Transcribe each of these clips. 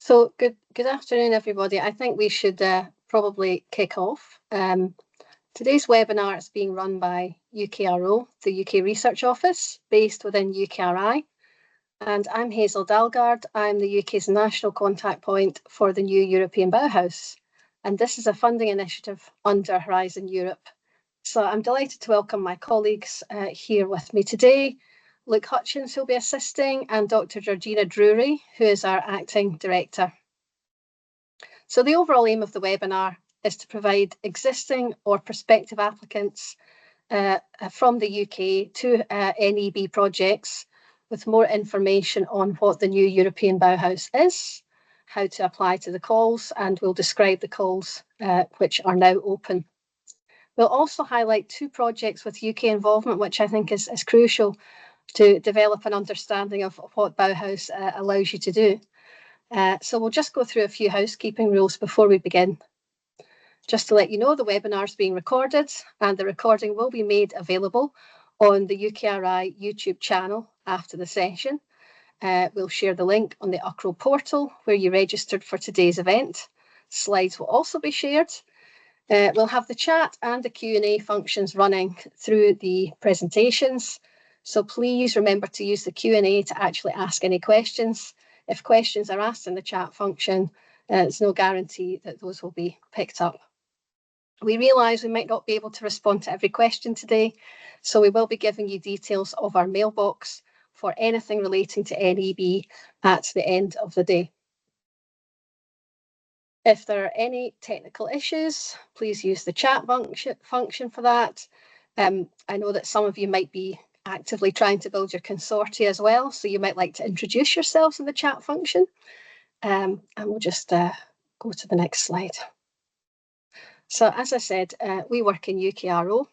So good afternoon, everybody. I think we should probably kick off. Today's webinar is being run by UKRO, the UK Research Office, based within UKRI. And I'm Hazel Dalgard. I'm the UK's national contact point for the new European Bauhaus. And this is a funding initiative under Horizon Europe. So I'm delighted to welcome my colleagues here with me today. Luke Hutchins, who'll be assisting, and Dr. Georgina Drury, who is our acting director. So the overall aim of the webinar is to provide existing or prospective applicants from the UK to NEB projects with more information on what the new European Bauhaus is, how to apply to the calls, and we'll describe the calls which are now open. We'll also highlight two projects with UK involvement, which I think is crucial to develop an understanding of what Bauhaus allows you to do. So we'll just go through a few housekeeping rules before we begin. Just to let you know, the webinar is being recorded and the recording will be made available on the UKRI YouTube channel after the session. We'll share the link on the UKRO portal where you registered for today's event. Slides will also be shared. We'll have the chat and the Q&A functions running through the presentations. So please remember to use the Q&A to actually ask any questions. If questions are asked in the chat function, there's no guarantee that those will be picked up. We realise we might not be able to respond to every question today, so we will be giving you details of our mailbox for anything relating to NEB at the end of the day. If there are any technical issues, please use the chat function for that. I know that some of you might be actively trying to build your consortia as well, so you might like to introduce yourselves in the chat function. And we'll just go to the next slide. So as I said, we work in UKRO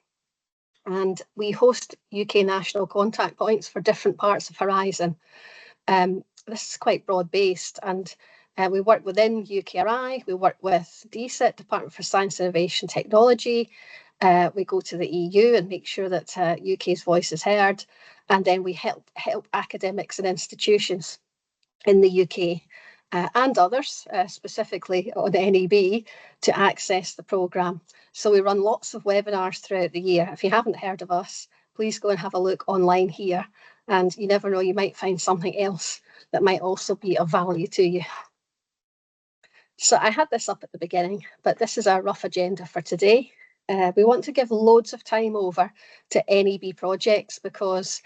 and we host UK national contact points for different parts of Horizon. This is quite broad-based, and we work within UKRI, we work with DSIT, Department for Science, Innovation, Technology. We go to the EU and make sure that UK's voice is heard, and then we help academics and institutions in the UK and others, specifically on NEB, to access the programme. So we run lots of webinars throughout the year. If you haven't heard of us, please go and have a look online here, and you never know, you might find something else that might also be of value to you. So I had this up at the beginning, but this is our rough agenda for today. We want to give loads of time over to NEB projects because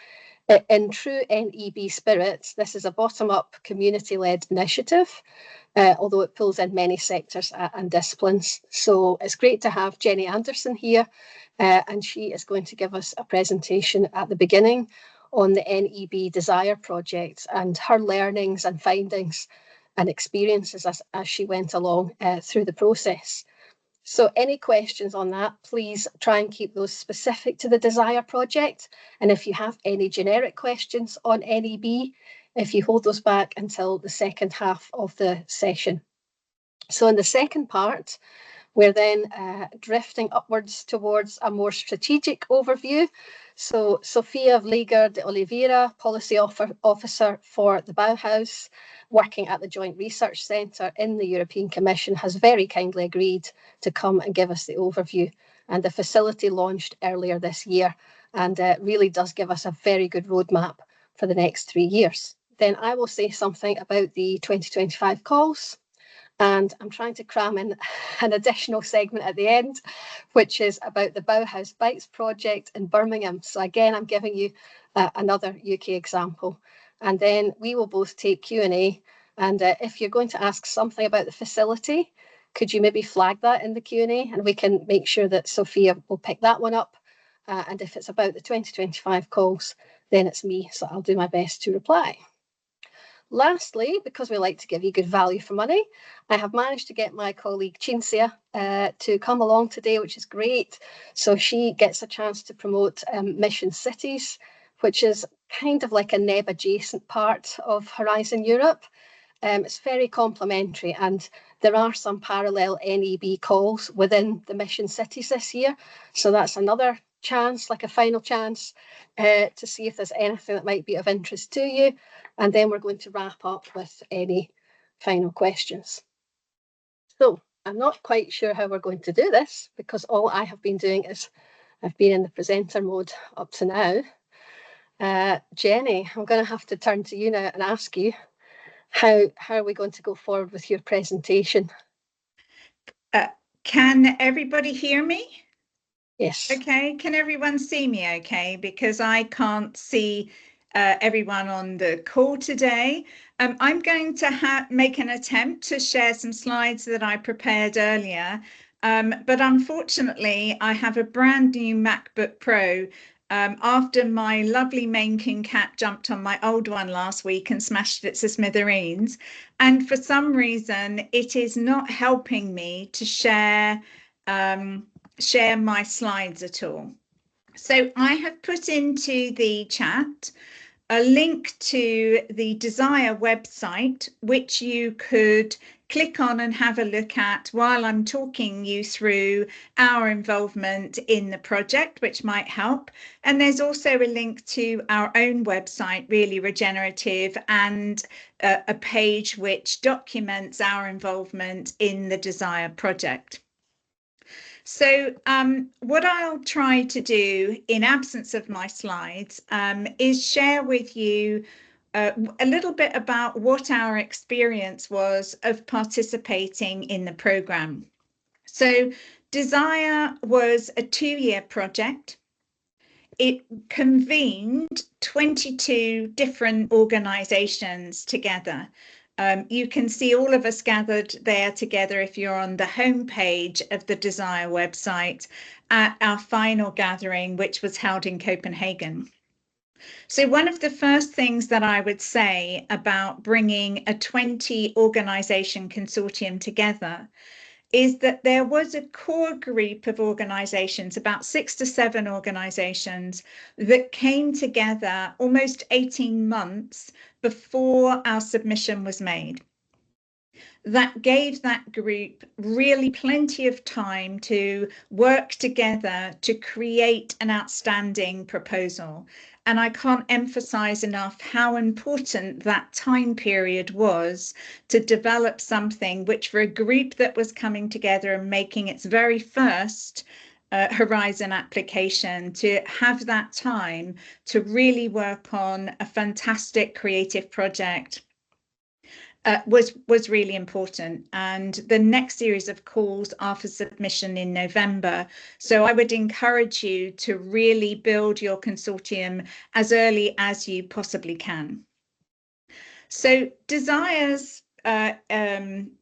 in true NEB spirit, this is a bottom-up community-led initiative, although it pulls in many sectors and disciplines. So it's great to have Jenny Anderson here, and she is going to give us a presentation at the beginning on the NEB Desire project and her learnings and findings and experiences as she went along through the process. So any questions on that, please try and keep those specific to the Desire project. And if you have any generic questions on NEB, if you hold those back until the second half of the session. So in the second part, we're then drifting upwards towards a more strategic overview. So Sophia Vileger, the Oliviera Policy Officer for the Bauhaus, working at the Joint Research Centre in the European Commission, has very kindly agreed to come and give us the overview. And the facility launched earlier this year and really does give us a very good roadmap for the next 3 years. Then I will say something about the 2025 calls. And I'm trying to cram in an additional segment at the end, which is about the Bauhaus Bites project in Birmingham. So again, I'm giving you another UK example. And then we will both take Q&A. And if you're going to ask something about the facility, could you maybe flag that in the Q&A? And we can make sure that Sophia will pick that one up. And if it's about the 2025 calls, then it's me. So I'll do my best to reply. Lastly, because we like to give you good value for money, I have managed to get my colleague Cinzia to come along today, which is great. So she gets a chance to promote Mission Cities, which is kind of like a NEB adjacent part of Horizon Europe. It's very complementary, and there are some parallel NEB calls within the Mission Cities this year. So that's another chance, like a final chance, to see if there's anything that might be of interest to you. And then we're going to wrap up with any final questions. So I'm not quite sure how we're going to do this, because all I have been doing is I've been in the presenter mode up to now. Jenny, I'm going to have to turn to you now and ask you, how are we going to go forward with your presentation? Can everybody hear me? Yes. Okay, can everyone see me okay? Because I can't see everyone on the call today. I'm going to make an attempt to share some slides that I prepared earlier, but unfortunately I have a brand new MacBook Pro after my lovely Maine Coon cat jumped on my old one last week and smashed it to smithereens. And for some reason, it is not helping me to share my slides at all. So I have put into the chat a link to the Desire website, which you could click on and have a look at while I'm talking you through our involvement in the project, which might help. And there's also a link to our own website, Really Regenerative, and a page which documents our involvement in the Desire project. So what I'll try to do in absence of my slides is share with you a little bit about what our experience was of participating in the programme. So Desire was a 2-year project. It convened 22 different organisations together. You can see all of us gathered there together if you're on the homepage of the Desire website at our final gathering, which was held in Copenhagen. So one of the first things that I would say about bringing a 20 organisation consortium together is that there was a core group of organisations, about 6 to 7 organisations, that came together almost 18 months before our submission was made. That gave that group really plenty of time to work together to create an outstanding proposal. And I can't emphasize enough how important that time period was to develop something which, for a group that was coming together and making its very first Horizon application, to have that time to really work on a fantastic creative project was really important. And the next series of calls are for submission in November. So I would encourage you to really build your consortium as early as you possibly can. So Desire's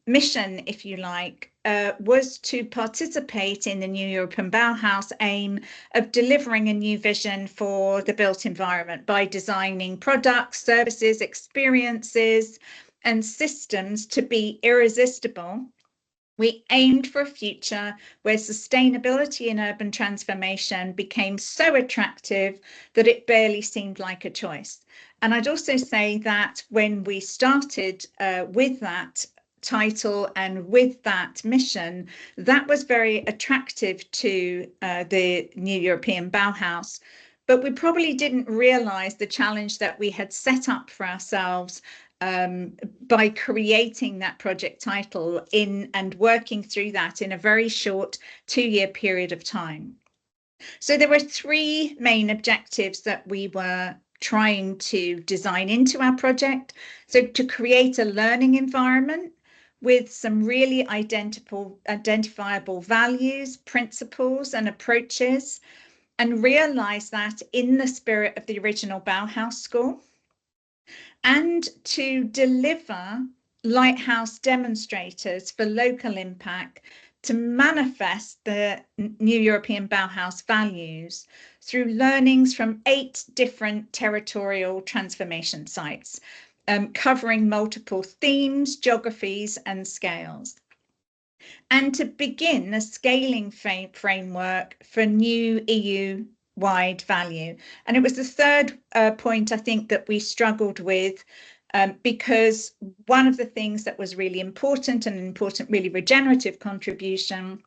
mission, if you like, was to participate in the new European Bauhaus aim of delivering a new vision for the built environment by designing products, services, experiences, and systems to be irresistible. We aimed for a future where sustainability and urban transformation became so attractive that it barely seemed like a choice. And I'd also say that when we started with that title and with that mission, that was very attractive to the new European Bauhaus. But we probably didn't realise the challenge that we had set up for ourselves by creating that project title and working through that in a very short 2-year period of time. So there were 3 main objectives that we were trying to design into our project. So to create a learning environment with some really identifiable values, principles, and approaches, and realise that in the spirit of the original Bauhaus school, and to deliver lighthouse demonstrators for local impact to manifest the new European Bauhaus values through learnings from 8 different territorial transformation sites, covering multiple themes, geographies, and scales. And to begin a scaling framework for new EU-wide value. And it was the third point, I think, that we struggled with, because one of the things that was really important, and an important, really regenerative contribution,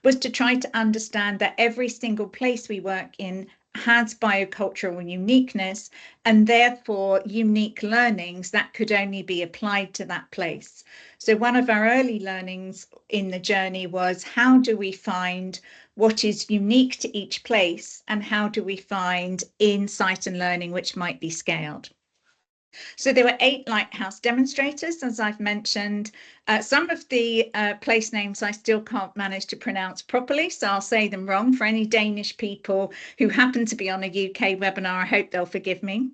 was to try to understand that every single place we work in has biocultural uniqueness and therefore unique learnings that could only be applied to that place. So one of our early learnings in the journey was, how do we find what is unique to each place, and how do we find insight and learning which might be scaled? So there were 8 lighthouse demonstrators, as I've mentioned. Some of the place names I still can't manage to pronounce properly, so I'll say them wrong. For any Danish people who happen to be on a UK webinar, I hope they'll forgive me.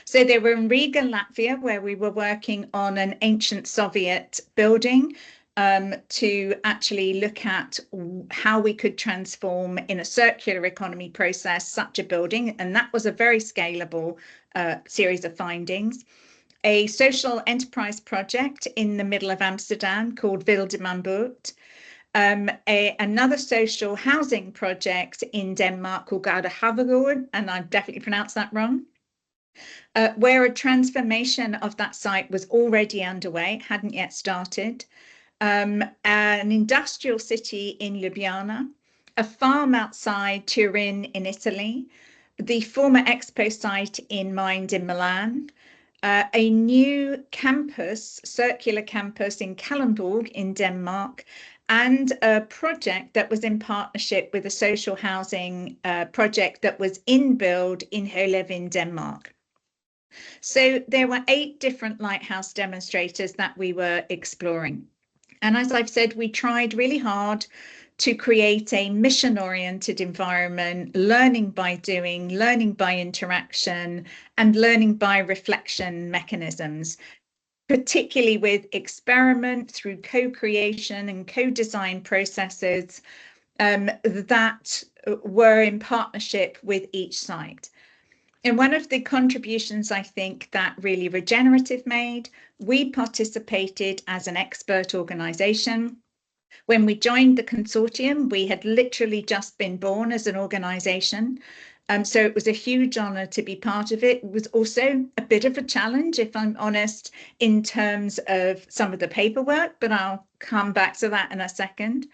So they were in Riga, Latvia, where we were working on an ancient Soviet building to actually look at how we could transform in a circular economy process such a building. And that was a very scalable series of findings. A social enterprise project in the middle of Amsterdam called Vileger. Another social housing project in Denmark called Havergaard, and I've definitely pronounced that wrong. Where a transformation of that site was already underway, hadn't yet started. An industrial city in Ljubljana, a farm outside Turin in Italy, the former Expo site in Mind in Milan, a new campus, circular campus in Kalundborg in Denmark, and a project that was in partnership with a social housing project that was in build in Hølev in Denmark. So there were 8 different lighthouse demonstrators that we were exploring. And as I've said, we tried really hard to create a mission-oriented environment, learning by doing, learning by interaction, and learning by reflection mechanisms, particularly with experiment through co-creation and co-design processes that were in partnership with each site. And one of the contributions I think that really Regenerative made, we participated as an expert organisation. When we joined the consortium, we had literally just been born as an organisation. So it was a huge honour to be part of it. It was also a bit of a challenge, if I'm honest, in terms of some of the paperwork, but I'll come back to that in a second.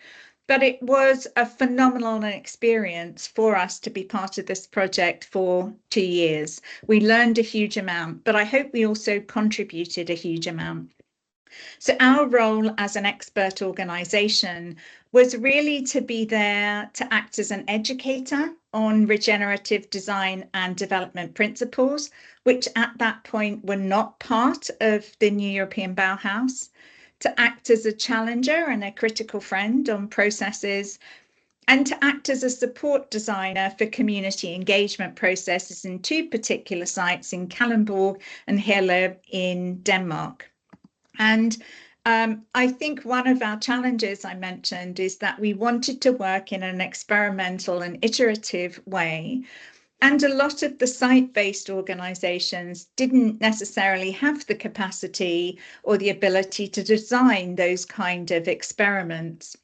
But it was a phenomenal experience for us to be part of this project for 2 years. We learned a huge amount, but I hope we also contributed a huge amount. So our role as an expert organisation was really to be there to act as an educator on regenerative design and development principles, which at that point were not part of the new European Bauhaus, to act as a challenger and a critical friend on processes, and to act as a support designer for community engagement processes in 2 particular sites in Kalundborg and Hølev in Denmark. And I think one of our challenges I mentioned is that we wanted to work in an experimental and iterative way. And a lot of the site-based organisations didn't necessarily have the capacity or the ability to design those kind of experiments.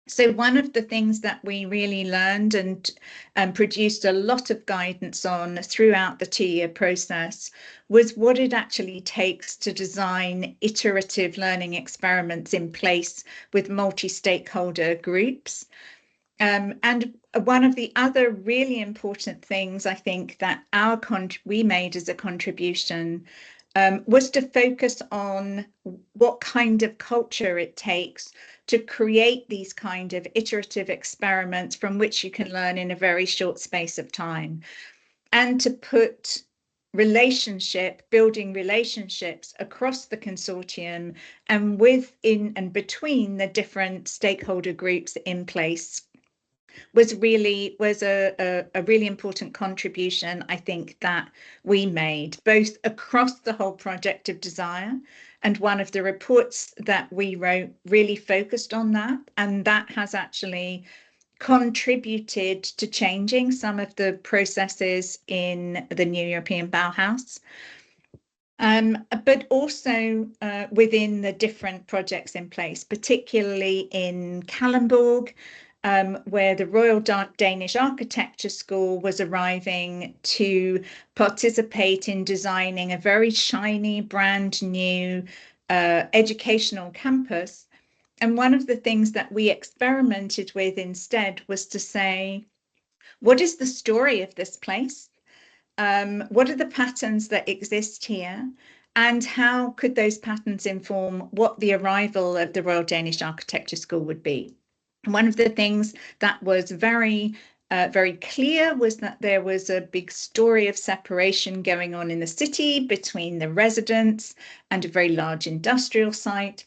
So one of the things that we really learned and produced a lot of guidance on throughout the 2-year process was what it actually takes to design iterative learning experiments in place with multi-stakeholder groups. And one of the other really important things I think that we made as a contribution was to focus on what kind of culture it takes to create these kind of iterative experiments from which you can learn in a very short space of time, and to put building relationships across the consortium and within and between the different stakeholder groups in place was a really important contribution, I think, that we made, both across the whole project of Desire. And one of the reports that we wrote really focused on that, and that has actually contributed to changing some of the processes in the new European Bauhaus. But also within the different projects in place, particularly in Kalundborg, where the Royal Danish Architecture School was arriving to participate in designing a very shiny, brand new educational campus. And one of the things that we experimented with instead was to say, What is the story of this place? What are the patterns that exist here? And how could those patterns inform what the arrival of the Royal Danish Architecture School would be? And one of the things that was very clear was that there was a big story of separation going on in the city between the residents and a very large industrial site,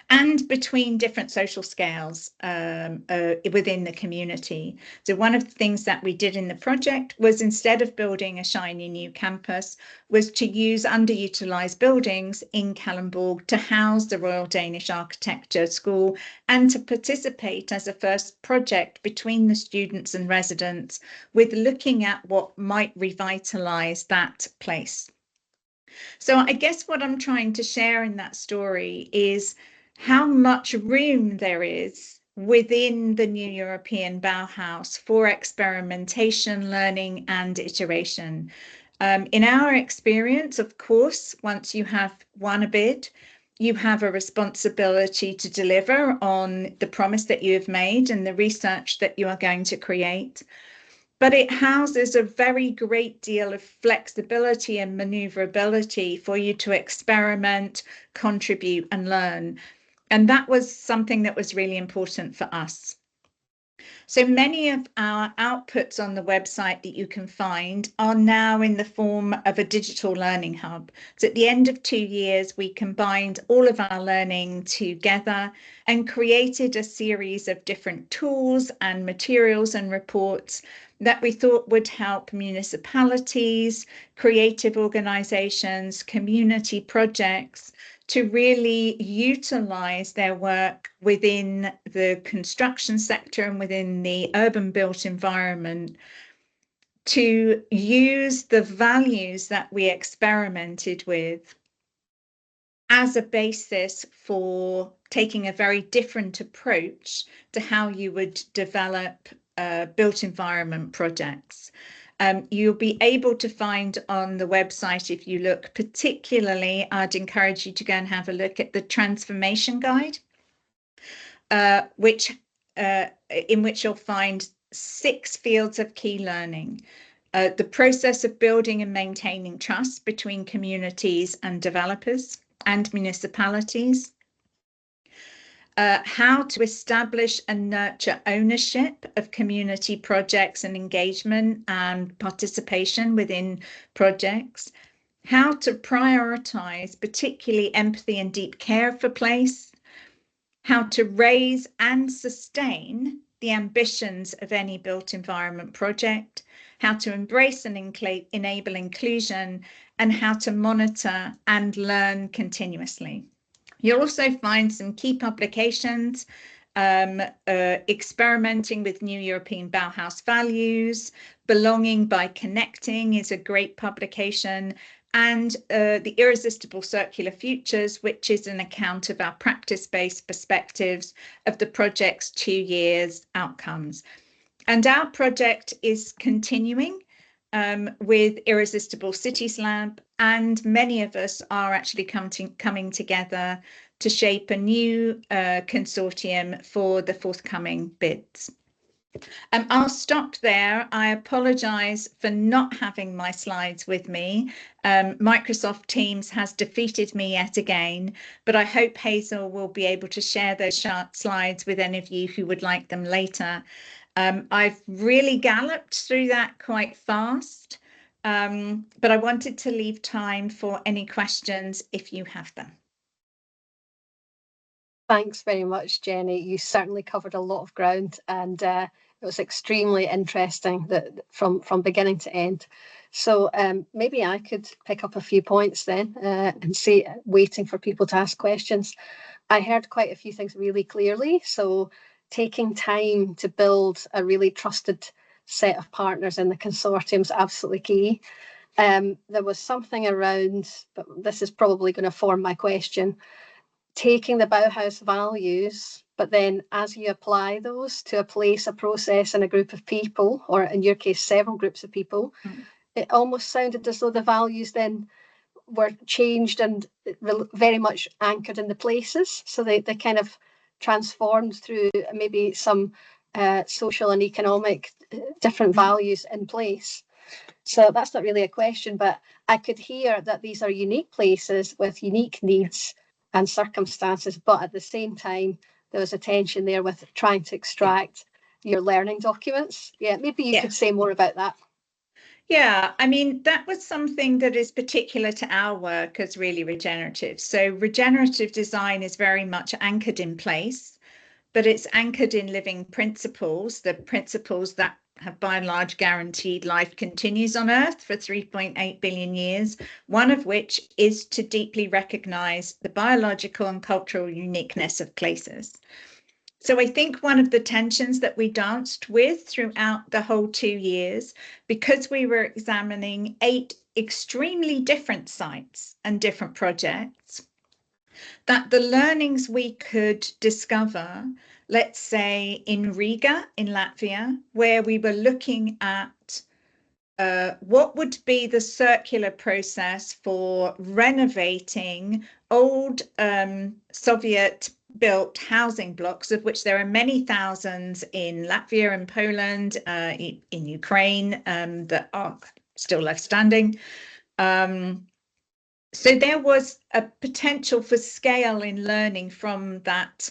and between different social scales within the community. So one of the things that we did in the project was, instead of building a shiny new campus, was to use underutilized buildings in Kalundborg to house the Royal Danish Architecture School, and to participate as a first project between the students and residents with looking at what might revitalize that place. So I guess what I'm trying to share in that story is how much room there is within the new European Bauhaus for experimentation, learning, and iteration. In our experience, of course, once you have won a bid, you have a responsibility to deliver on the promise that you have made and the research that you are going to create. But it houses a very great deal of flexibility and maneuverability for you to experiment, contribute, and learn. And that was something that was really important for us. So many of our outputs on the website that you can find are now in the form of a digital learning hub. So at the end of 2 years, we combined all of our learning together and created a series of different tools and materials and reports that we thought would help municipalities, creative organizations, community projects to really utilize their work within the construction sector and within the urban built environment to use the values that we experimented with as a basis for taking a very different approach to how you would develop built environment projects. You'll be able to find on the website, if you look particularly, I'd encourage you to go and have a look at the transformation guide, in which you'll find 6 fields of key learning. The process of building and maintaining trust between communities and developers and municipalities. How to establish and nurture ownership of community projects and engagement and participation within projects. How to prioritize particularly empathy and deep care for place. How to raise and sustain the ambitions of any built environment project. How to embrace and enable inclusion, and how to monitor and learn continuously. You'll also find some key publications, experimenting with new European Bauhaus values, Belonging by Connecting is a great publication, and The Irresistible Circular Futures, which is an account of our practice-based perspectives of the project's 2 years outcomes. And our project is continuing with Irresistible Cities Lab, and many of us are actually coming together to shape a new consortium for the forthcoming bids. I'll stop there. I apologize for not having my slides with me. Microsoft Teams has defeated me yet again, but I hope Hazel will be able to share those slides with any of you who would like them later. I've really galloped through that quite fast, but I wanted to leave time for any questions if you have them. Thanks very much, Jenny. You certainly covered a lot of ground, and it was extremely interesting from beginning to end. So maybe I could pick up a few points then and see, waiting for people to ask questions. I heard quite a few things really clearly. So taking time to build a really trusted set of partners in the consortium is absolutely key. There was something around, but this is probably going to form my question, taking the Bauhaus values, but then as you apply those to a place, a process, and a group of people, or in your case, several groups of people, it almost sounded as though the values then were changed and very much anchored in the places. So they kind of transformed through maybe some social and economic different values in place. So that's not really a question, but I could hear that these are unique places with unique needs and circumstances, but at the same time, there was a tension there with trying to extract your learning documents. Yeah, maybe you could say more about that. Yeah, I mean, that was something that is particular to our work as really regenerative. So regenerative design is very much anchored in place, but it's anchored in living principles, the principles that have by and large guaranteed life continues on Earth for 3.8 billion years, one of which is to deeply recognize the biological and cultural uniqueness of places. So I think one of the tensions that we danced with throughout the whole 2 years, because we were examining 8 extremely different sites and different projects, that the learnings we could discover, let's say in Riga, in Latvia, where we were looking at what would be the circular process for renovating old Soviet-built housing blocks, of which there are many thousands in Latvia and Poland, in Ukraine, that are still left standing. So there was a potential for scale in learning from that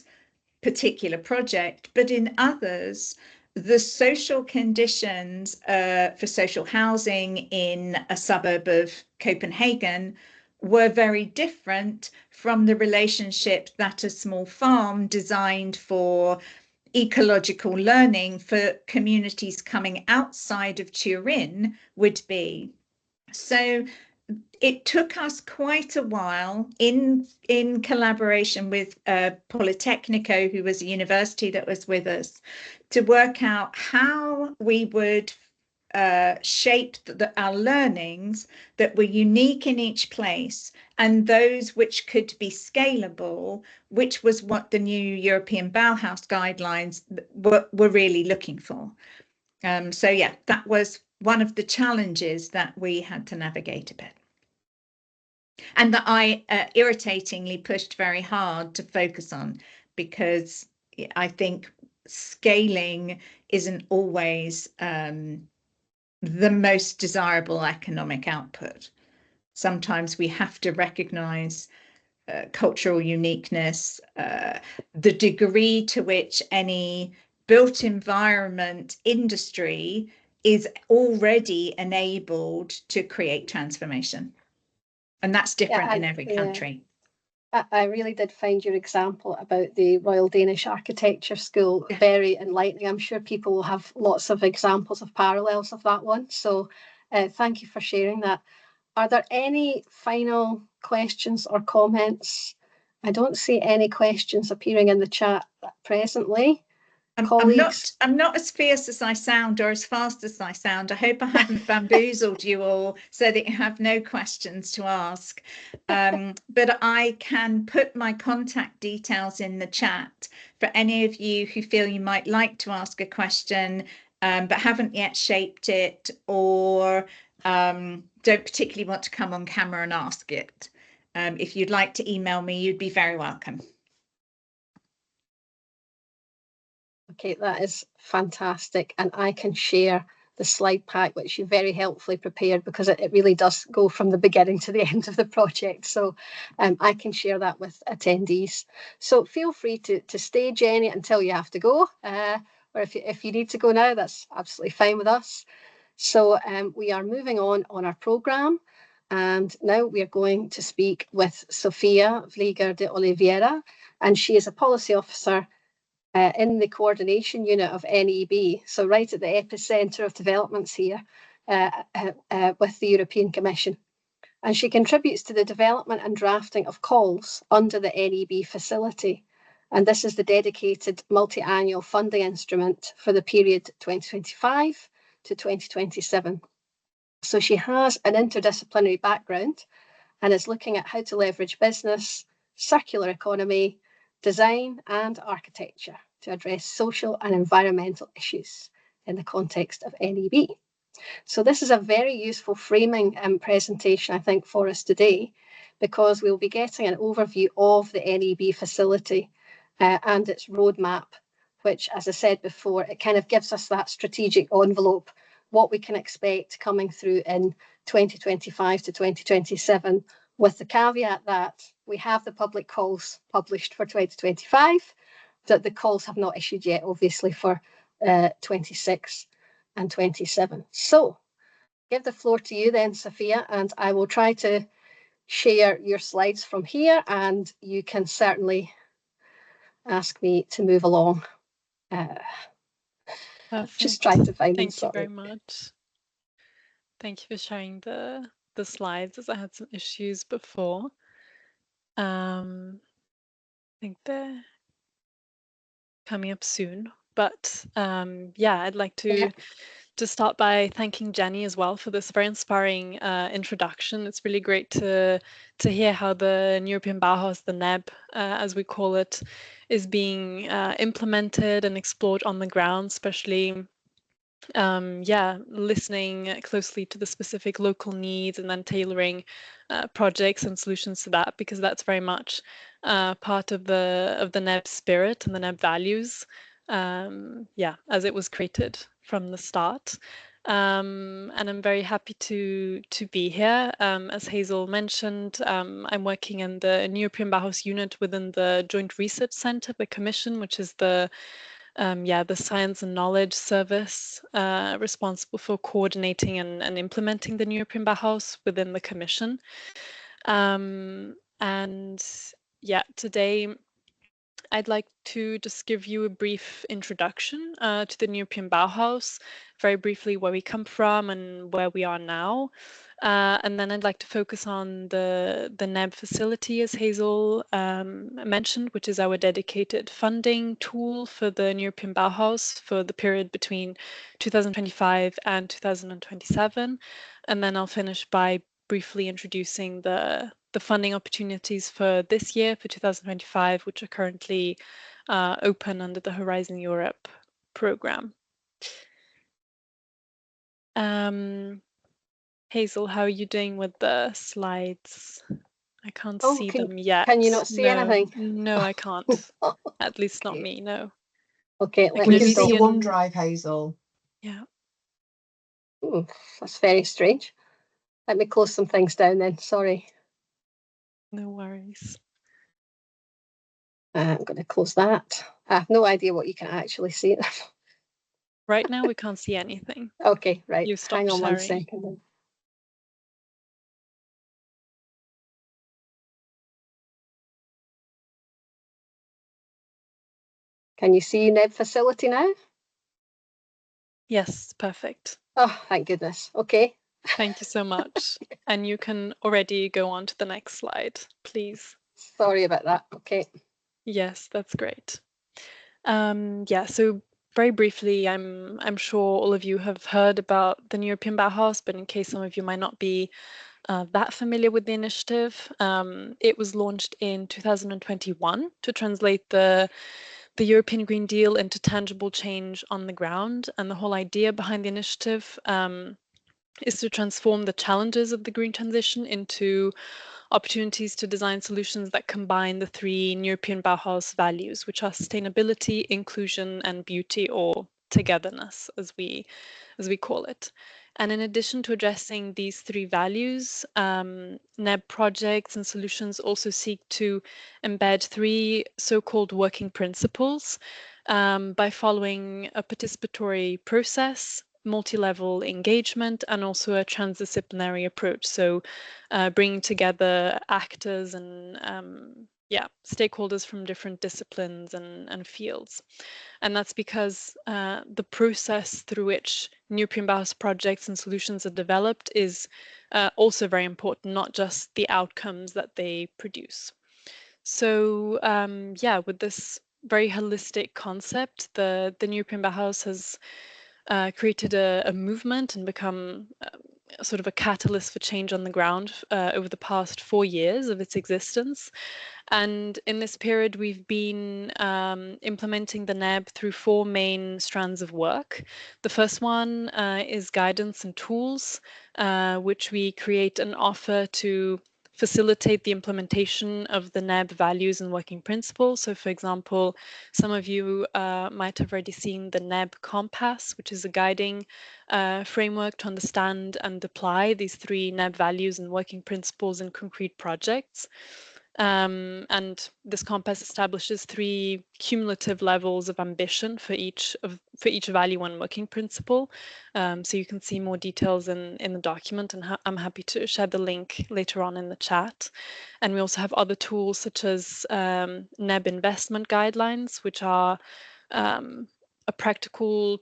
particular project, but in others, the social conditions for social housing in a suburb of Copenhagen were very different from the relationship that a small farm designed for ecological learning for communities coming outside of Turin would be. So it took us quite a while in collaboration with Politecnico, who was a university that was with us, to work out how we would shape our learnings that were unique in each place and those which could be scalable, which was what the new European Bauhaus guidelines were really looking for. So yeah, that was one of the challenges that we had to navigate a bit. And that I irritatingly pushed very hard to focus on, because I think scaling isn't always the most desirable economic output. Sometimes we have to recognize cultural uniqueness, the degree to which any built environment industry is already enabled to create transformation. And that's different in every country. I really did find your example about the Royal Danish Architecture School very enlightening. I'm sure people will have lots of examples of parallels of that one. So thank you for sharing that. Are there any final questions or comments? I don't see any questions appearing in the chat presently. I'm not as fierce as I sound or as fast as I sound. I hope I haven't bamboozled you all so that you have no questions to ask. But I can put my contact details in the chat for any of you who feel you might like to ask a question, but haven't yet shaped it, or don't particularly want to come on camera and ask it. If you'd like to email me, you'd be very welcome. Okay, that is fantastic. And I can share the slide pack, which you very helpfully prepared, because it really does go from the beginning to the end of the project. So I can share that with attendees. So feel free to stay, Jenny, until you have to go. Or if you need to go now, that's absolutely fine with us. So we are moving on our programme. And now we are going to speak with Sophia Vileger de Oliviera, and she is a policy officer in the coordination unit of NEB, so right at the epicentre of developments here with the European Commission. And she contributes to the development and drafting of calls under the NEB facility. And this is the dedicated multi-annual funding instrument for the period 2025 to 2027. So she has an interdisciplinary background and is looking at how to leverage business, circular economy, design and architecture to address social and environmental issues in the context of NEB. So this is a very useful framing presentation, I think, for us today, because we'll be getting an overview of the NEB facility and its roadmap which, as I said before, it kind of gives us that strategic envelope, what we can expect coming through in 2025 to 2027, with the caveat that we have the public calls published for 2025, that the calls have not issued yet, obviously, for 26 and 27. So give the floor to you then, Sophia, and I will try to share your slides from here, and you can certainly ask me to move along. Just trying to find them. Thank you very much. Thank you for sharing the slides, as I had some issues before. I think they're coming up soon, but yeah, I'd like to start by thanking Jenny as well for this very inspiring introduction. It's really great to hear how the European Bauhaus, the NEB, as we call it, is being implemented and explored on the ground, especially yeah, listening closely to the specific local needs and then tailoring projects and solutions to that, because that's very much part of the NEB spirit and the NEB values, yeah, as it was created from the start. And I'm very happy to be here. As Hazel mentioned, I'm working in the European Bauhaus unit within the Joint Research Centre, the Commission, which is the the Science and Knowledge Service responsible for coordinating and implementing the European Bauhaus within the Commission. And yeah, today I'd like to just give you a brief introduction to the European Bauhaus, very briefly where we come from and where we are now. And then I'd like to focus on the NEB facility, as Hazel mentioned, which is our dedicated funding tool for the European Bauhaus for the period between 2025 and 2027. And then I'll finish by briefly introducing the funding opportunities for this year, for 2025, which are currently open under the Horizon Europe program. Hazel, how are you doing with the slides? I can't see them yet. Can you not see anything? No, I can't. At least not me, no. Okay, we can see your OneDrive, Hazel. Yeah. Ooh, that's very strange. Let me close some things down then, sorry. No worries. I'm going to close that. I have no idea what you can actually see. Right now we can't see anything. Okay, right. You stopped Hang on sharing. 1 second. Can you see NEB facility now? Yes, perfect. Oh, thank goodness. Okay. Thank you so much. And you can already go on to the next slide, please. Sorry about that. Okay. Yes, that's great. Yeah, so very briefly, I'm sure all of you have heard about the European Bauhaus, but in case some of you might not be that familiar with the initiative, it was launched in 2021 to translate the European Green Deal into tangible change on the ground. And the whole idea behind the initiative is to transform the challenges of the green transition into opportunities to design solutions that combine the three European Bauhaus values, which are sustainability, inclusion, and beauty, or togetherness, as we call it. And in addition to addressing these three values, NEB projects and solutions also seek to embed three so-called working principles by following a participatory process, multi-level engagement, and also a transdisciplinary approach. So bringing together actors and stakeholders from different disciplines and fields. And that's because the process through which European Bauhaus projects and solutions are developed is also very important, not just the outcomes that they produce. So with this very holistic concept, the European Bauhaus has created a movement and become sort of a catalyst for change on the ground over the past 4 years of its existence. And in this period, we've been implementing the NEB through 4 main strands of work. The first one is guidance and tools, which we create and offer to facilitate the implementation of the NEB values and working principles. So for example, some of you might have already seen the NEB Compass, which is a guiding framework to understand and apply these 3 NEB values and working principles in concrete projects. And this compass establishes 3 cumulative levels of ambition for each value and working principle. So you can see more details in the document, and I'm happy to share the link later on in the chat. And we also have other tools such as NEB investment guidelines, which are a practical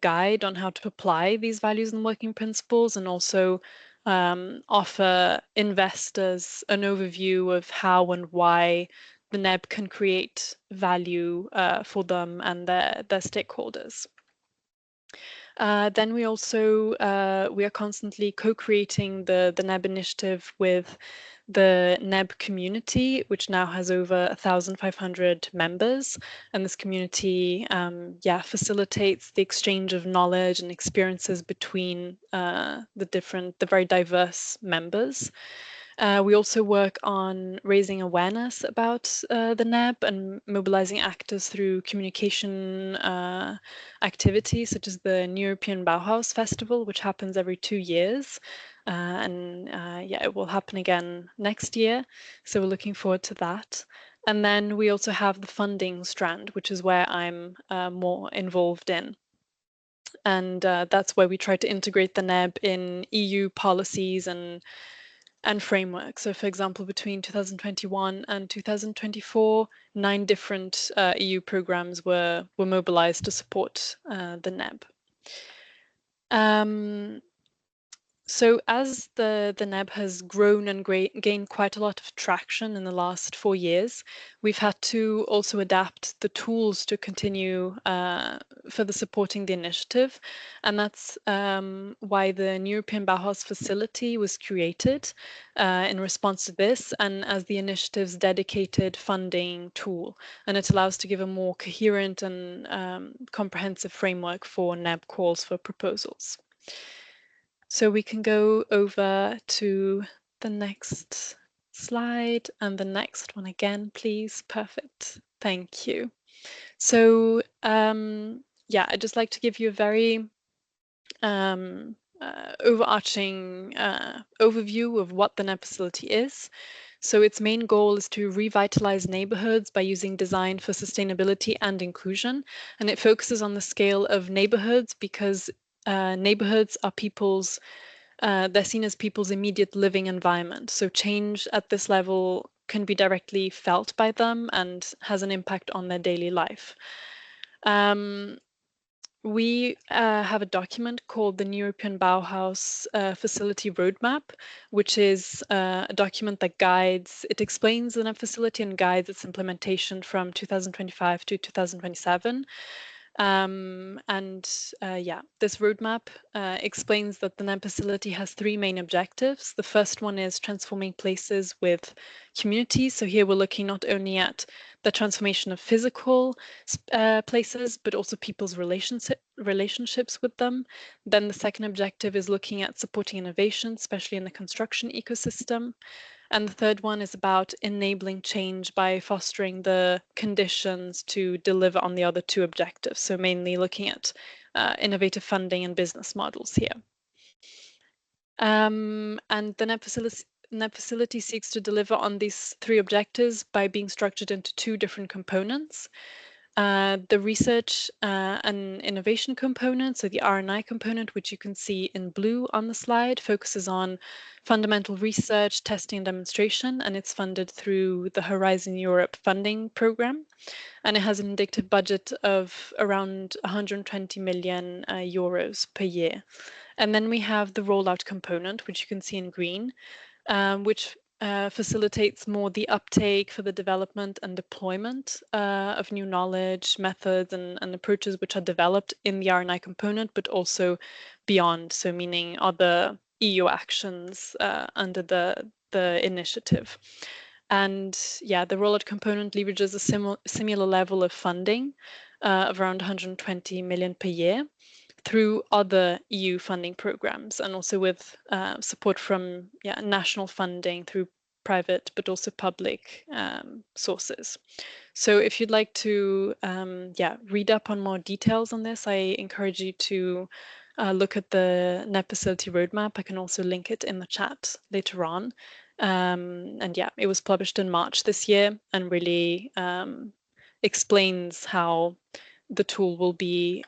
guide on how to apply these values and working principles, and also offer investors an overview of how and why the NEB can create value for them and their stakeholders. Then we also, we are constantly co-creating the NEB initiative with the NEB community, which now has over 1,500 members. And this community, facilitates the exchange of knowledge and experiences between the very diverse members. We also work on raising awareness about the NEB and mobilizing actors through communication activities such as the European Bauhaus Festival, which happens every 2 years. It will happen again next year. So we're looking forward to that. And then we also have the funding strand, which is where I'm more involved in. And that's where we try to integrate the NEB in EU policies and framework. So for example, between 2021 and 2024, 9 different EU programs were mobilized to support the NEB. So as the NEB has grown and gained quite a lot of traction in the last 4 years, we've had to also adapt the tools to continue further supporting the initiative. And that's why the European Bauhaus facility was created in response to this, and as the initiative's dedicated funding tool. And it allows to give a more coherent and comprehensive framework for NEB calls for proposals. So we can go over to the next slide and the next one again, please. Perfect. Thank you. So I'd just like to give you a very overarching overview of what the NEB facility is. So its main goal is to revitalize neighborhoods by using design for sustainability and inclusion. And it focuses on the scale of neighborhoods because neighborhoods are they're seen as people's immediate living environment. So change at this level can be directly felt by them and has an impact on their daily life. We have a document called the European Bauhaus Facility Roadmap, which is a document that explains the NEB facility and guides its implementation from 2025 to 2027. This roadmap explains that the NEB facility has 3 main objectives. The first one is transforming places with communities. So here we're looking not only at the transformation of physical places, but also people's relationships with them. Then the second objective is looking at supporting innovation, especially in the construction ecosystem. And the third one is about enabling change by fostering the conditions to deliver on the other 2 objectives. So mainly looking at innovative funding and business models here. And the NEB facility seeks to deliver on these 3 objectives by being structured into 2 different components. The research and innovation component, so the R&I component, which you can see in blue on the slide, focuses on fundamental research, testing and demonstration, and it's funded through the Horizon Europe funding program. And it has an indicative budget of around 120 million euros per year. And then we have the rollout component, which you can see in green, which facilitates more the uptake for the development and deployment of new knowledge, methods, and approaches which are developed in the R&I component, but also beyond, so meaning other EU actions under the initiative. And the rollout component leverages a similar level of funding of around 120 million per year through other EU funding programs, and also with support from national funding through private but also public sources. So if you'd like to read up on more details on this, I encourage you to look at the NEB facility roadmap. I can also link it in the chat later on. And yeah, it was published in March this year and really explains how the tool will be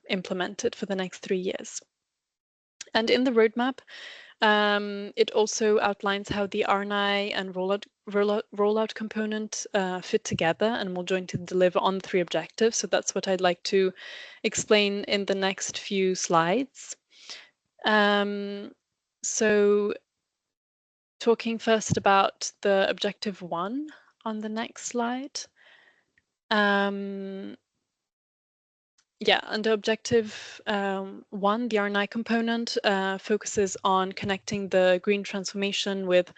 implemented for the next 3 years. And in the roadmap, it also outlines how the RNI and rollout component fit together and will join to deliver on the 3 objectives. So that's what I'd like to explain in the next few slides. So talking first about the objective 1 on the next slide. Under objective 1, the RNI component focuses on connecting the green transformation with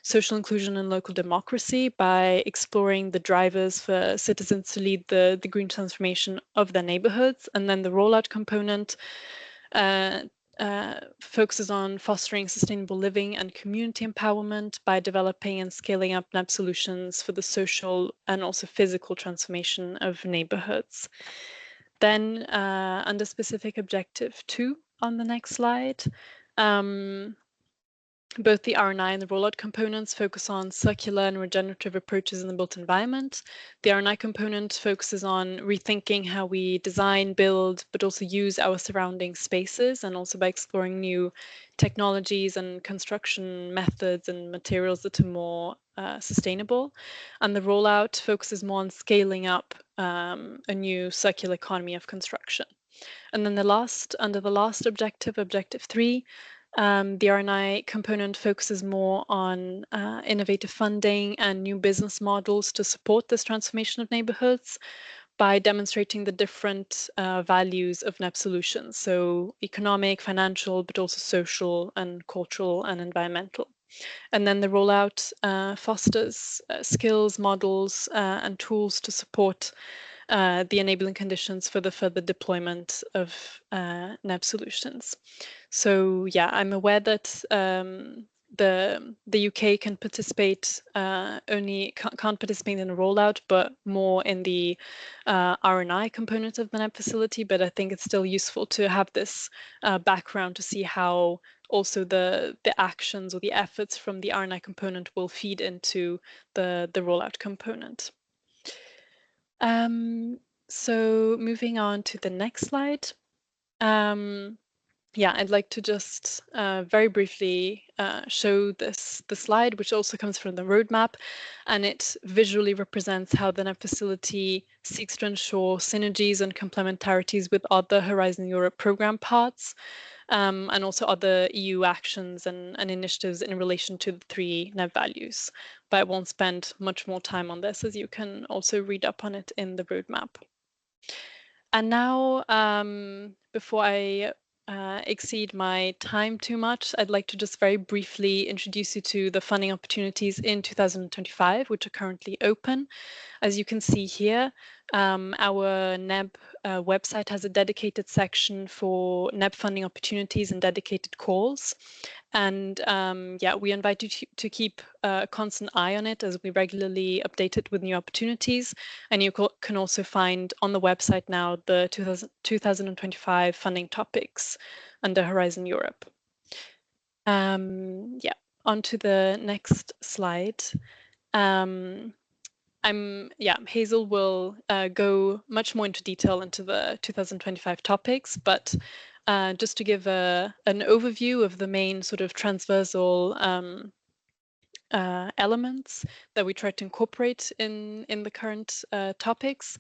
social inclusion and local democracy by exploring the drivers for citizens to lead the green transformation of their neighborhoods. And then the rollout component focuses on fostering sustainable living and community empowerment by developing and scaling up NEB solutions for the social and also physical transformation of neighborhoods. Then under specific objective 2 on the next slide, both the RNI and the rollout components focus on circular and regenerative approaches in the built environment. The RNI component focuses on rethinking how we design, build, but also use our surrounding spaces, and also by exploring new technologies and construction methods and materials that are more sustainable. And the rollout focuses more on scaling up a new circular economy of construction. And then under the last objective, objective 3, the RNI component focuses more on innovative funding and new business models to support this transformation of neighborhoods by demonstrating the different values of NEB solutions, so economic, financial, but also social and cultural and environmental. And then the rollout fosters skills, models, and tools to support the enabling conditions for the further deployment of NEB solutions. So yeah, I'm aware that the UK can participate can't participate in the rollout, but more in the RNI component of the NEB facility. But I think it's still useful to have this background to see how also the actions or the efforts from the RNI component will feed into the rollout component. So moving on to the next slide. I'd like to just very briefly show the slide, which also comes from the roadmap, and it visually represents how the NEB facility seeks to ensure synergies and complementarities with other Horizon Europe program parts, and also other EU actions and initiatives in relation to the 3 NEB values. But I won't spend much more time on this, as you can also read up on it in the roadmap. And now, before I exceed my time too much, I'd like to just very briefly introduce you to the funding opportunities in 2025, which are currently open. As you can see here, our NEB website has a dedicated section for NEB funding opportunities and dedicated calls. And we invite you to keep a constant eye on it, as we regularly update it with new opportunities. And you can also find on the website now the 2025 funding topics under Horizon Europe. On to the next slide. Hazel will go much more into detail into the 2025 topics, but just to give an overview of the main sort of transversal elements that we try to incorporate in the current topics.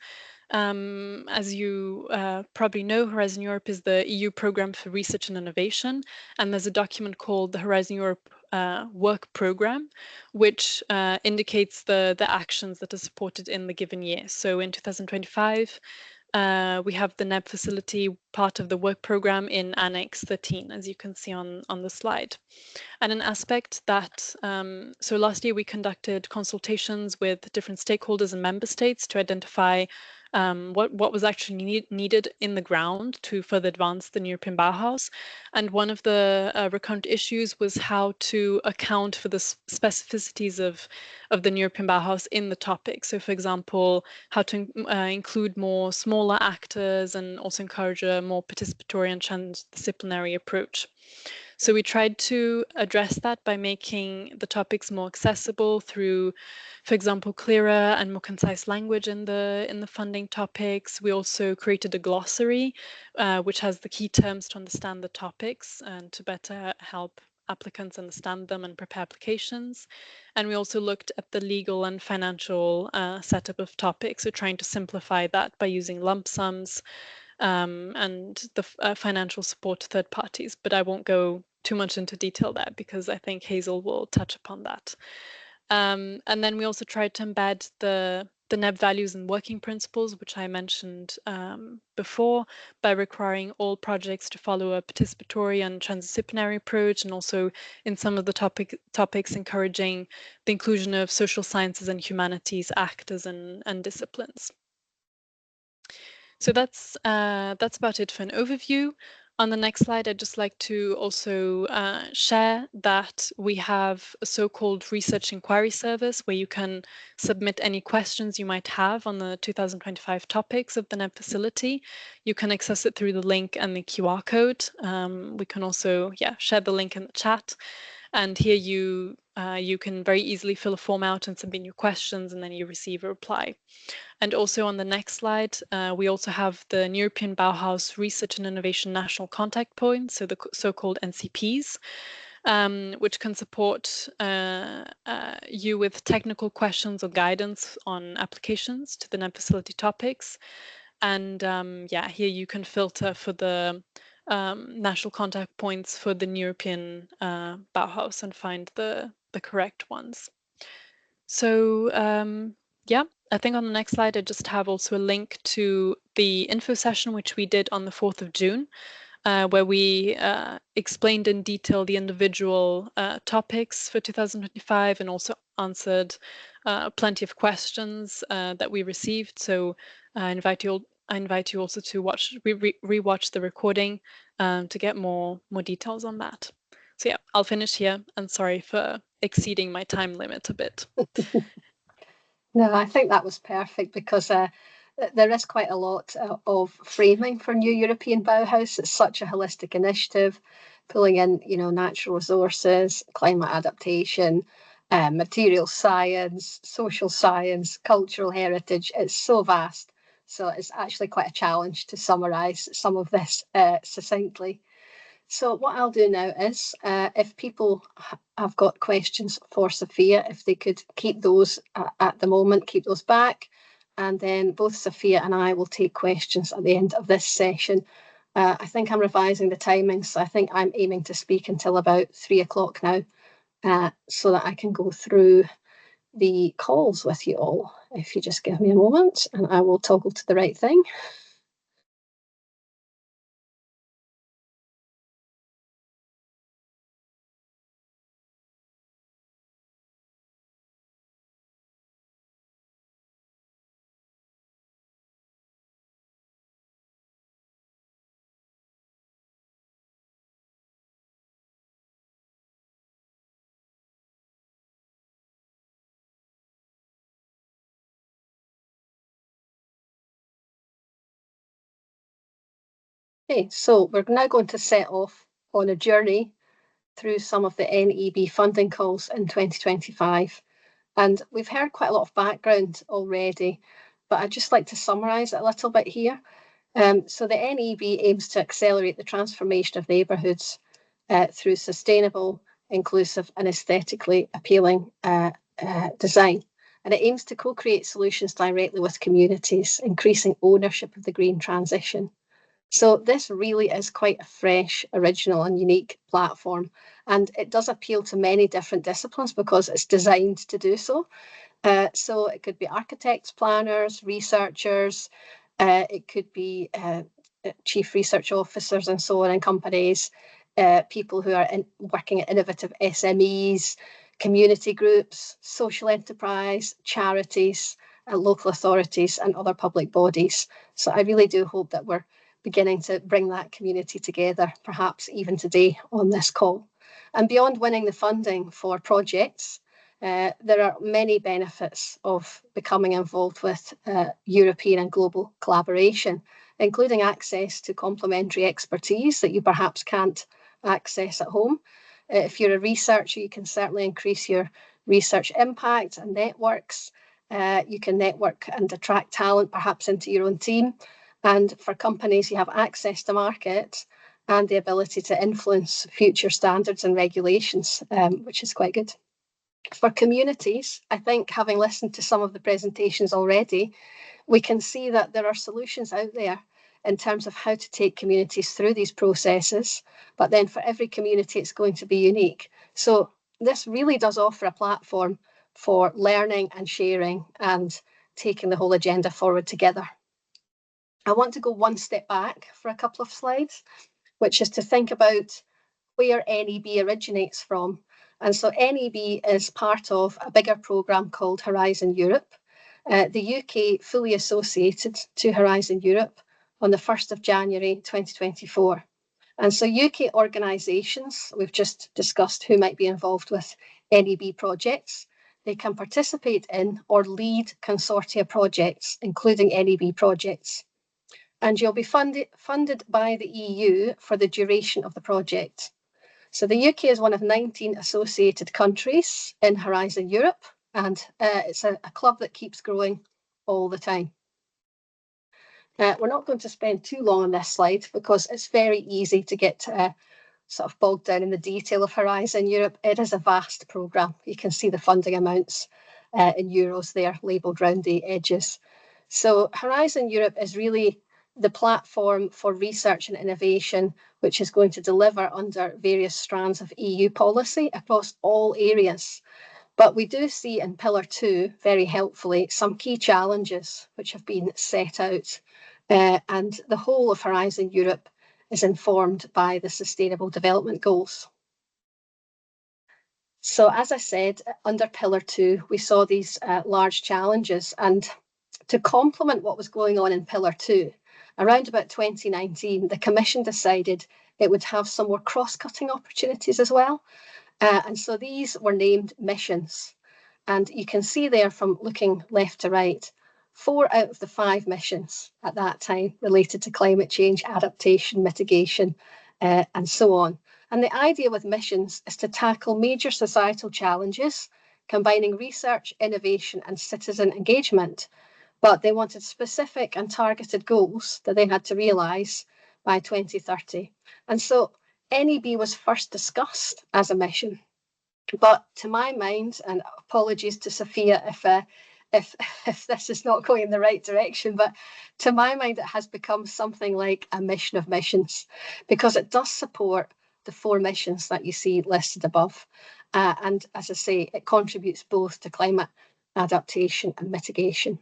As you probably know, Horizon Europe is the EU program for research and innovation, and there's a document called the Horizon Europe work program, which indicates the actions that are supported in the given year. So in 2025, we have the NEB facility part of the work program in Annex 13, as you can see on the slide. And an aspect that, so last year we conducted consultations with different stakeholders and member states to identify what was actually needed in the ground to further advance the European Bauhaus. And one of the recurrent issues was how to account for the specificities of the European Bauhaus in the topic. So, for example, how to include more smaller actors and also encourage a more participatory and transdisciplinary approach. So we tried to address that by making the topics more accessible through, for example, clearer and more concise language in the funding topics. We also created a glossary, which has the key terms to understand the topics and to better help applicants understand them and prepare applications. And we also looked at the legal and financial setup of topics, so trying to simplify that by using lump sums and the financial support to third parties. But I won't go too much into detail there because I think Hazel will touch upon that. And then we also tried to embed the NEB values and working principles, which I mentioned before, by requiring all projects to follow a participatory and transdisciplinary approach, and also in some of the topics encouraging the inclusion of social sciences and humanities actors and disciplines. So that's about it for an overview. On the next slide, I'd just like to also share that we have a so-called research inquiry service where you can submit any questions you might have on the 2025 topics of the NEB facility. You can access it through the link and the QR code. We can also share the link in the chat. And here you can very easily fill a form out and submit your questions, and then you receive a reply. And also on the next slide, we also have the European Bauhaus Research and Innovation National Contact Points, so the so-called NCPs, which can support you with technical questions or guidance on applications to the NEB facility topics. And here you can filter for the national contact points for the European Bauhaus and find the correct ones. So I think on the next slide, I just have also a link to the info session, which we did on the 4th of June, where we explained in detail the individual topics for 2025 and also answered plenty of questions that we received. So I invite you also to rewatch the recording to get more details on that. So yeah, I'll finish here, and sorry for exceeding my time limit a bit. No, I think that was perfect because there is quite a lot of framing for New European Bauhaus. It's such a holistic initiative, pulling in, natural resources, climate adaptation, material science, social science, cultural heritage. It's so vast. So it's actually quite a challenge to summarise some of this succinctly. So what I'll do now is, if people have got questions for Sophia, if they could keep those at the moment, keep those back, and then both Sophia and I will take questions at the end of this session. I think I'm revising the timings, so I think I'm aiming to speak until about 3 o'clock now, so that I can go through the calls with you all. If you just give me a moment, and I will toggle to the right thing. Okay, so we're now going to set off on a journey through some of the NEB funding calls in 2025. And we've heard quite a lot of background already, but I'd just like to summarise it a little bit here. So the NEB aims to accelerate the transformation of neighbourhoods through sustainable, inclusive and aesthetically appealing design. And it aims to co-create solutions directly with communities, increasing ownership of the green transition. So this really is quite a fresh, original and unique platform. And it does appeal to many different disciplines because it's designed to do so. So it could be architects, planners, researchers, it could be chief research officers and so on in companies, people who are working at innovative SMEs, community groups, social enterprise, charities, local authorities and other public bodies. So I really do hope that we're beginning to bring that community together, perhaps even today on this call. And beyond winning the funding for projects, there are many benefits of becoming involved with European and global collaboration, including access to complementary expertise that you perhaps can't access at home. If you're a researcher, you can certainly increase your research impact and networks. You can network and attract talent perhaps into your own team. And for companies, you have access to market and the ability to influence future standards and regulations, which is quite good. For communities, I think, having listened to some of the presentations already, we can see that there are solutions out there in terms of how to take communities through these processes, but then for every community, it's going to be unique. So this really does offer a platform for learning and sharing and taking the whole agenda forward together. I want to go one step back for a couple of slides, which is to think about where NEB originates from. And so NEB is part of a bigger programme called Horizon Europe. The UK fully associated to Horizon Europe on the 1st of January 2024. And so UK organisations, we've just discussed who might be involved with NEB projects. They can participate in or lead consortia projects, including NEB projects. And you'll be funded by the EU for the duration of the project. So the UK is one of 19 associated countries in Horizon Europe, and it's a club that keeps growing all the time. We're not going to spend too long on this slide because it's very easy to get sort of bogged down in the detail of Horizon Europe. It is a vast programme. You can see the funding amounts in euros there labelled round the edges. So Horizon Europe is really the platform for research and innovation, which is going to deliver under various strands of EU policy across all areas. But we do see in Pillar 2, very helpfully, some key challenges which have been set out. And the whole of Horizon Europe is informed by the Sustainable Development Goals. So as I said, under Pillar 2, we saw these large challenges. And to complement what was going on in Pillar 2, around about 2019, the Commission decided it would have some more cross-cutting opportunities as well. And so these were named missions. And you can see there from looking left to right, 4 out of the 5 missions at that time related to climate change, adaptation, mitigation, and so on. And the idea with missions is to tackle major societal challenges, combining research, innovation, and citizen engagement. But they wanted specific and targeted goals that they had to realise by 2030. And so NEB was first discussed as a mission. But to my mind, and apologies to Sophia if this is not going in the right direction, but to my mind, it has become something like a mission of missions, because it does support the 4 missions that you see listed above. And as I say, it contributes both to climate adaptation and mitigation.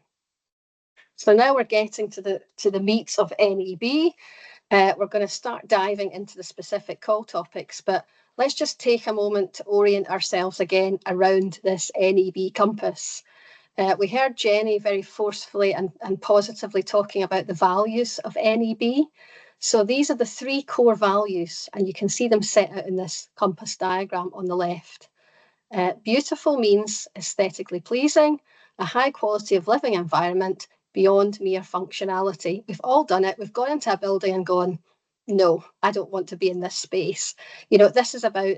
So now we're getting to the meat of NEB. We're going to start diving into the specific call topics, but let's just take a moment to orient ourselves again around this NEB compass. We heard Jenny very forcefully and positively talking about the values of NEB. So these are the 3 core values, and you can see them set out in this compass diagram on the left. Beautiful means aesthetically pleasing, a high quality of living environment, beyond mere functionality. We've all done it. We've gone into a building and gone, no, I don't want to be in this space. You know, this is about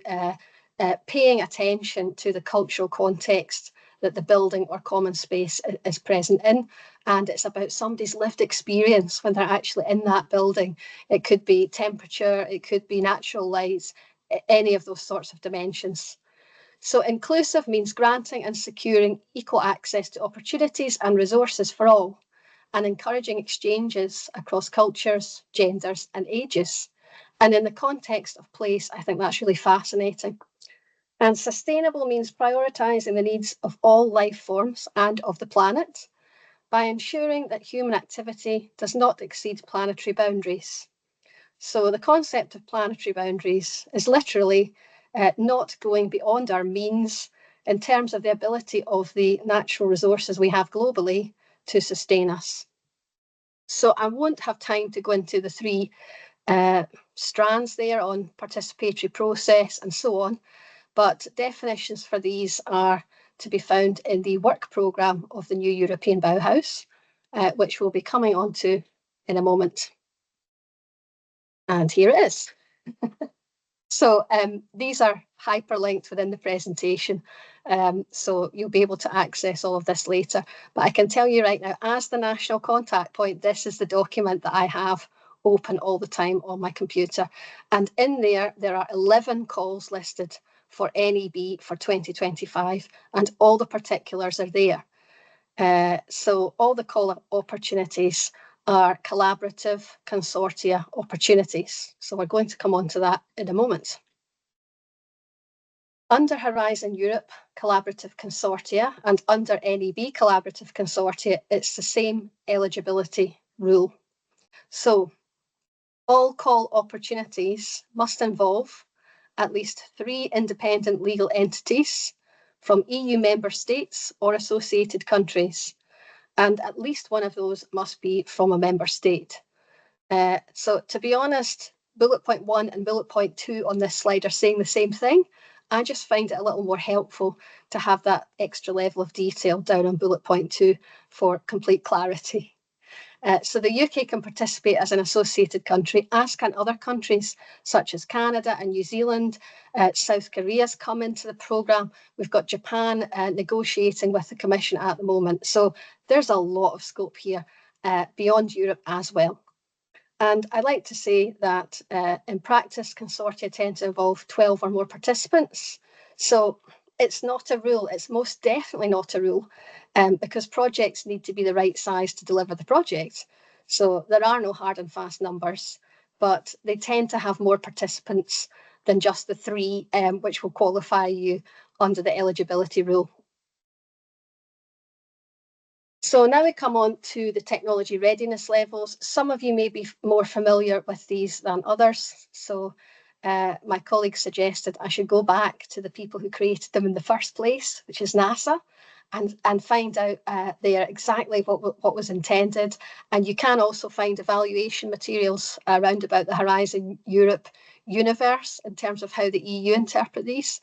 paying attention to the cultural context that the building or common space is present in. And it's about somebody's lived experience when they're actually in that building. It could be temperature, it could be natural lights, any of those sorts of dimensions. So inclusive means granting and securing equal access to opportunities and resources for all, and encouraging exchanges across cultures, genders, and ages. And in the context of place, I think that's really fascinating. And sustainable means prioritising the needs of all life forms and of the planet by ensuring that human activity does not exceed planetary boundaries. So the concept of planetary boundaries is literally not going beyond our means in terms of the ability of the natural resources we have globally to sustain us. So I won't have time to go into the three strands there on participatory process and so on, but definitions for these are to be found in the work programme of the new European Bauhaus, which we'll be coming on to in a moment. And here it is. So these are hyperlinked within the presentation, so you'll be able to access all of this later. But I can tell you right now, as the national contact point, this is the document that I have open all the time on my computer. And in there are 11 calls listed for NEB for 2025, and all the particulars are there. So all the call opportunities are collaborative consortia opportunities. So we're going to come on to that in a moment. Under Horizon Europe Collaborative Consortia and under NEB Collaborative Consortia, it's the same eligibility rule. So all call opportunities must involve at least 3 independent legal entities from EU member states or associated countries, and at least one of those must be from a member state. So to be honest, bullet point 1 and bullet point 2 on this slide are saying the same thing. I just find it a little more helpful to have that extra level of detail down on bullet point 2 for complete clarity. So the UK can participate as an associated country, as can other countries such as Canada and New Zealand. South Korea's come into the programme. We've got Japan negotiating with the Commission at the moment. So there's a lot of scope here beyond Europe as well. And I like to say that in practice, consortia tend to involve 12 or more participants. So it's not a rule. It's most definitely not a rule because projects need to be the right size to deliver the project. So there are no hard and fast numbers, but they tend to have more participants than just the 3, which will qualify you under the eligibility rule. So now we come on to the technology readiness levels. Some of you may be more familiar with these than others. So my colleague suggested I should go back to the people who created them in the first place, which is NASA, and find out there exactly what was intended. And you can also find evaluation materials around about the Horizon Europe universe in terms of how the EU interpret these.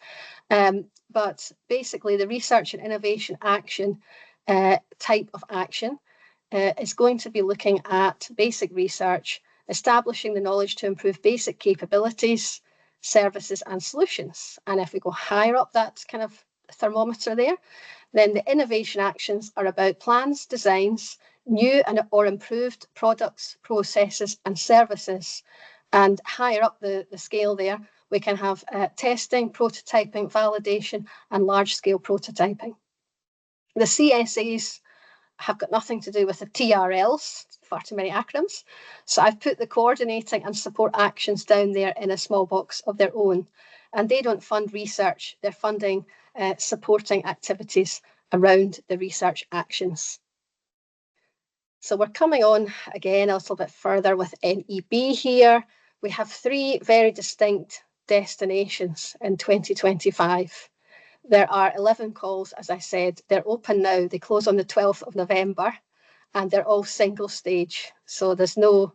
But basically the research and innovation action type of action is going to be looking at basic research, establishing the knowledge to improve basic capabilities, services and solutions. And if we go higher up that kind of thermometer there, then the innovation actions are about plans, designs, new and or improved products, processes and services. And higher up the scale there, we can have testing, prototyping, validation and large-scale prototyping. The CSAs have got nothing to do with the TRLs, far too many acronyms. So I've put the coordinating and support actions down there in a small box of their own. And they don't fund research, they're funding supporting activities around the research actions. So we're coming on again a little bit further with NEB here. We have 3 very distinct destinations in 2025. There are 11 calls, as I said. They're open now. They close on the 12th of November, and they're all single stage. So there's no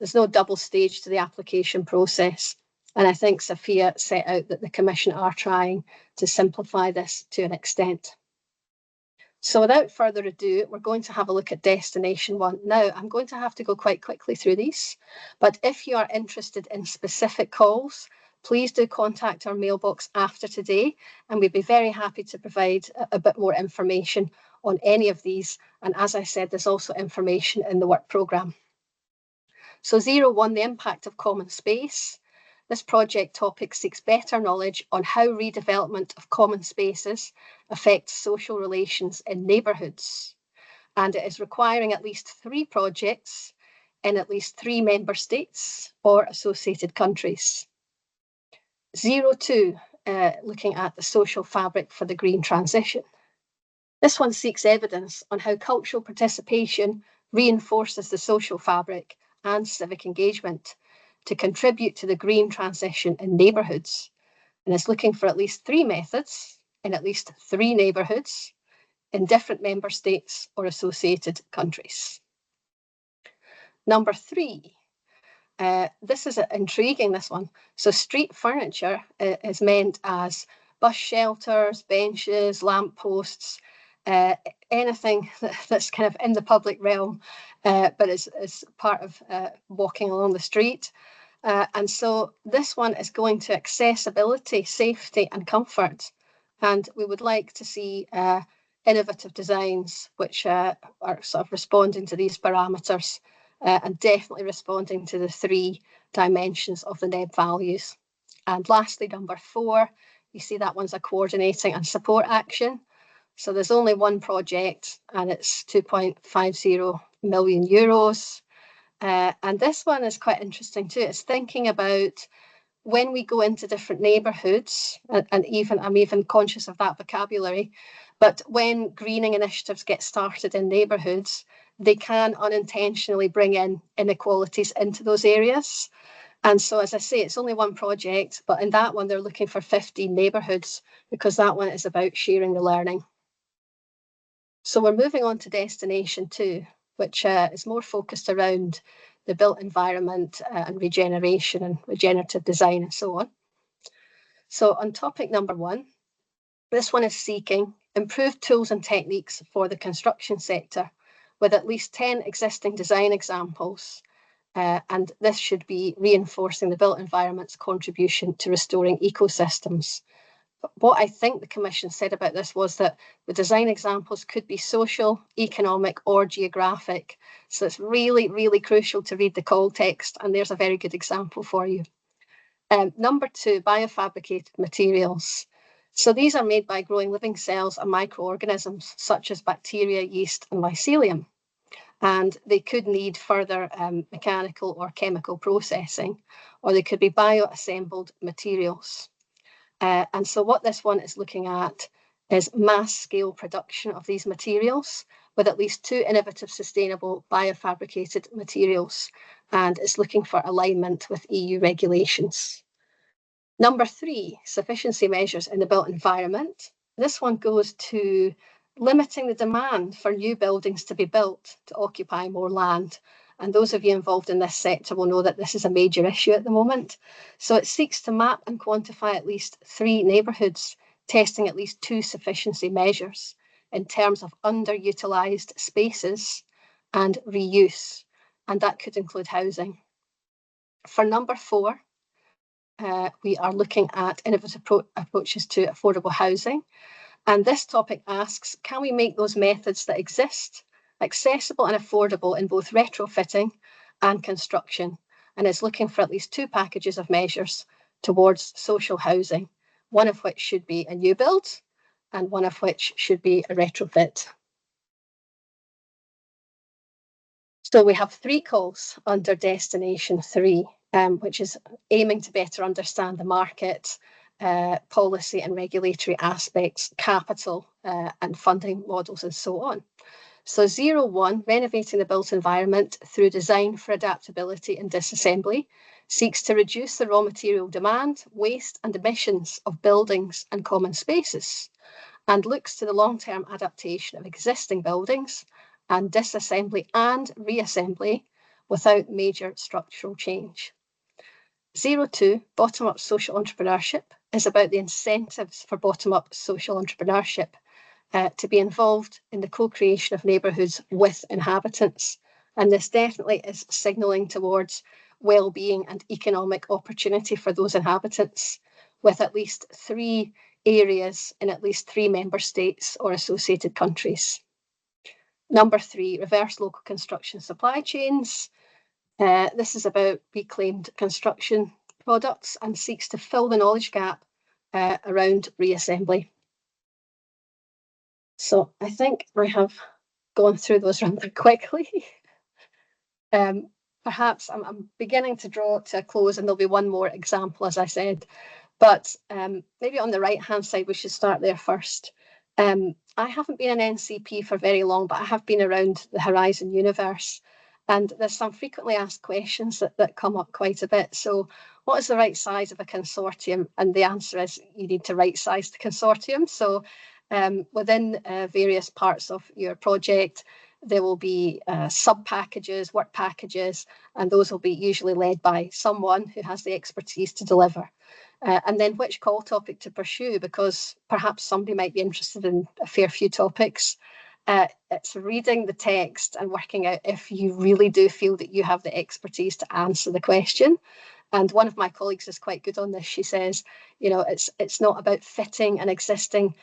double stage to the application process. And I think Sophia set out that the Commission are trying to simplify this to an extent. So without further ado, we're going to have a look at Destination 1. Now, I'm going to have to go quite quickly through these, but if you are interested in specific calls, please do contact our mailbox after today, and we'd be very happy to provide a bit more information on any of these. And as I said, there's also information in the work programme. So 01, the impact of common space. This project topic seeks better knowledge on how redevelopment of common spaces affects social relations in neighbourhoods. And it is requiring at least 3 projects in at least 3 member states or associated countries. 02, looking at the social fabric for the green transition. This one seeks evidence on how cultural participation reinforces the social fabric and civic engagement to contribute to the green transition in neighbourhoods, and is looking for at least 3 methods in at least 3 neighbourhoods in different member states or associated countries. Number 3, this is intriguing, this one. So street furniture is meant as bus shelters, benches, lampposts, anything that's kind of in the public realm, but is part of walking along the street. And so this one is going to accessibility, safety and comfort. And we would like to see innovative designs which are sort of responding to these parameters and definitely responding to the 3 dimensions of the NEB values. And lastly, number 4, you see that one's a coordinating and support action. So there's only one project and it's 2.50 million euros. And this one is quite interesting too. It's thinking about when we go into different neighbourhoods, and even I'm even conscious of that vocabulary, but when greening initiatives get started in neighbourhoods, they can unintentionally bring in inequalities into those areas. And so, as I say, it's only one project, but in that one, they're looking for 15 neighbourhoods because that one is about sharing the learning. So we're moving on to destination 2, which is more focused around the built environment and regeneration and regenerative design and so on. So on topic number 1, this one is seeking improved tools and techniques for the construction sector with at least 10 existing design examples. And this should be reinforcing the built environment's contribution to restoring ecosystems. But what I think the Commission said about this was that the design examples could be social, economic or geographic. So it's really, really crucial to read the call text, and there's a very good example for you. Number 2, biofabricated materials. So these are made by growing living cells and microorganisms such as bacteria, yeast and mycelium. And they could need further mechanical or chemical processing, or they could be bioassembled materials. And so what this one is looking at is mass scale production of these materials with at least 2 innovative sustainable biofabricated materials, and it's looking for alignment with EU regulations. Number 3, sufficiency measures in the built environment. This one goes to limiting the demand for new buildings to be built to occupy more land. And those of you involved in this sector will know that this is a major issue at the moment. So it seeks to map and quantify at least 3 neighbourhoods, testing at least 2 sufficiency measures in terms of underutilised spaces and reuse. And that could include housing. For number 4, we are looking at innovative approaches to affordable housing. And this topic asks, can we make those methods that exist accessible and affordable in both retrofitting and construction? And it's looking for at least 2 packages of measures towards social housing, one of which should be a new build and one of which should be a retrofit. So we have 3 calls under destination 3, which is aiming to better understand the market, policy and regulatory aspects, capital and funding models and so on. So 01, renovating the built environment through design for adaptability and disassembly, seeks to reduce the raw material demand, waste and emissions of buildings and common spaces, and looks to the long-term adaptation of existing buildings and disassembly and reassembly without major structural change. 02, bottom-up social entrepreneurship, is about the incentives for bottom-up social entrepreneurship to be involved in the co-creation of neighbourhoods with inhabitants. And this definitely is signalling towards well-being and economic opportunity for those inhabitants, with at least 3 areas in at least 3 member states or associated countries. Number 3, reverse local construction supply chains. This is about reclaimed construction products and seeks to fill the knowledge gap around reassembly. So I think I have gone through those rather quickly. Perhaps I'm beginning to draw to a close, and there'll be one more example, as I said. But maybe on the right-hand side, we should start there first. I haven't been an NCP for very long, but I have been around the Horizon universe. And there's some frequently asked questions that come up quite a bit. So what is the right size of a consortium? And the answer is you need to right size the consortium. So Within various parts of your project, there will be sub-packages, work packages, and those will be usually led by someone who has the expertise to deliver. And then which call topic to pursue, because perhaps somebody might be interested in a fair few topics. It's reading the text and working out if you really do feel that you have the expertise to answer the question. And one of my colleagues is quite good on this. She says, you know, it's not about fitting an existing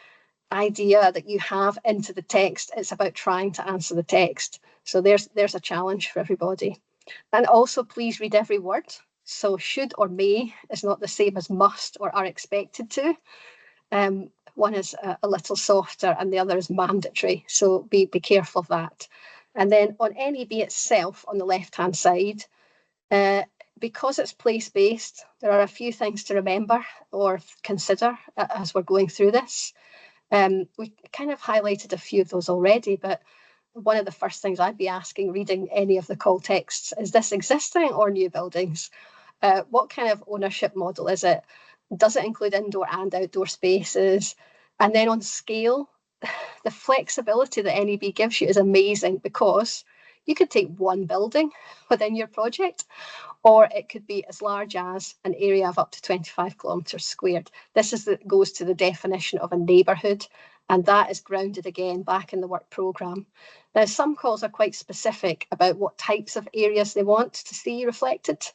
idea that you have into the text. It's about trying to answer the text. So there's a challenge for everybody. And also, please read every word. So should or may is not the same as must or are expected to. One is a little softer and the other is mandatory. So be careful of that. And then on NEB itself, on the left-hand side, because it's place-based, there are a few things to remember or consider as we're going through this. We kind of highlighted a few of those already, but one of the first things I'd be asking reading any of the call texts, is this existing or new buildings? What kind of ownership model is it? Does it include indoor and outdoor spaces? And then on scale, the flexibility that NEB gives you is amazing, because you could take one building within your project, or it could be as large as an area of up to 25 kilometres squared. This goes to the definition of a neighbourhood, and that is grounded again back in the work programme. Now, some calls are quite specific about what types of areas they want to see reflected,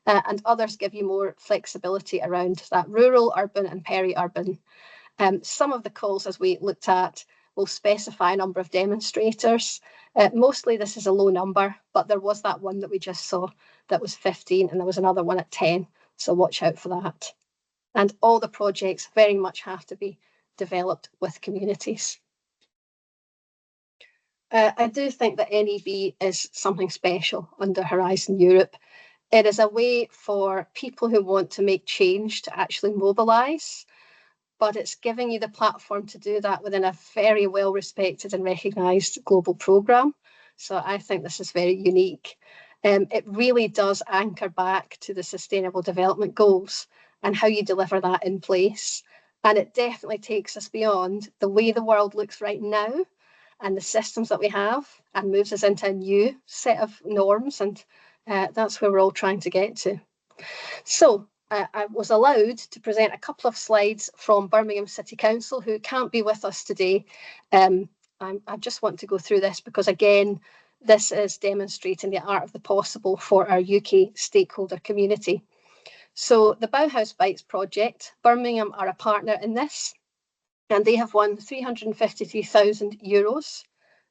and others give you more flexibility around that rural, urban and peri-urban. Some of the calls, as we looked at, will specify a number of demonstrators. Mostly this is a low number, but there was that one that we just saw that was 15, and there was another one at 10. So watch out for that. And all the projects very much have to be developed with communities. I do think that NEB is something special under Horizon Europe. It is a way for people who want to make change to actually mobilise, but it's giving you the platform to do that within a very well respected and recognised global programme. So I think this is very unique. It really does anchor back to the Sustainable Development Goals and how you deliver that in place. And it definitely takes us beyond the way the world looks right now and the systems that we have, and moves us into a new set of norms. And that's where we're all trying to get to. So I was allowed to present a couple of slides from Birmingham City Council, who can't be with us today. I just want to go through this because, again, this is demonstrating the art of the possible for our UK stakeholder community. So the Bauhaus Bites project, Birmingham are a partner in this, and they have won €353,000.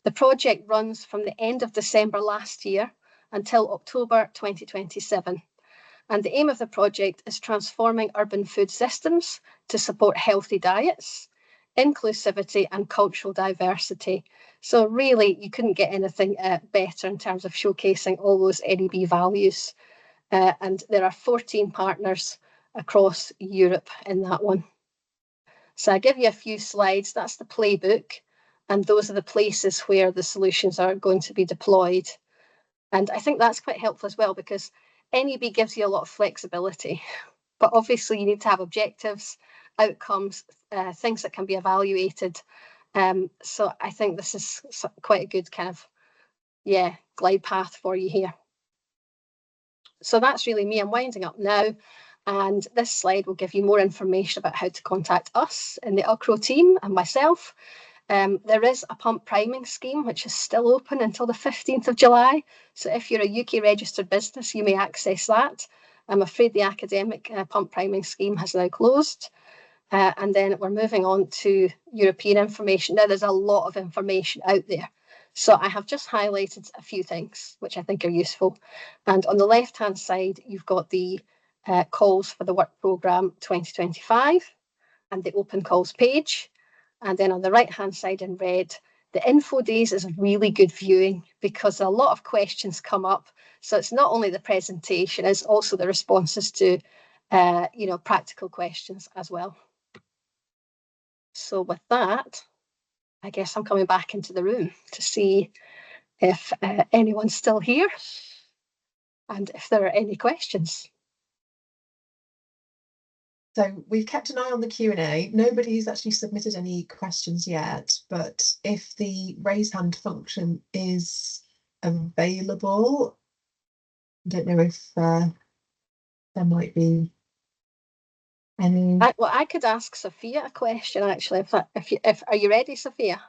The project runs from the end of December last year until October 2027. And the aim of the project is transforming urban food systems to support healthy diets, inclusivity and cultural diversity. So really, you couldn't get anything better in terms of showcasing all those NEB values. And there are 14 partners across Europe in that one. So I give you a few slides. That's the playbook. And those are the places where the solutions are going to be deployed. And I think that's quite helpful as well, because NEB gives you a lot of flexibility, but obviously you need to have objectives, outcomes, things that can be evaluated. So I think this is quite a good kind of, glide path for you here. So that's really me. I'm winding up now. And this slide will give you more information about how to contact us in the UKRO team and myself. There is a pump priming scheme, which is still open until the 15th of July. So if you're a UK registered business, you may access that. I'm afraid the academic pump priming scheme has now closed. And then we're moving on to European information. Now, there's a lot of information out there. So I have just highlighted a few things which I think are useful. And on the left-hand side, you've got the calls for the work programme 2025 and the open calls page. And then on the right-hand side in red, the info days is really good viewing because a lot of questions come up. So it's not only the presentation, it's also the responses to, practical questions as well. So with that, I guess I'm coming back into the room to see if anyone's still here and if there are any questions. So we've kept an eye on the Q&A. Nobody's actually submitted any questions yet, but if the raise hand function is available, I don't know if there might be any. Well, I could ask Sophia a question actually. If are you ready, Sophia?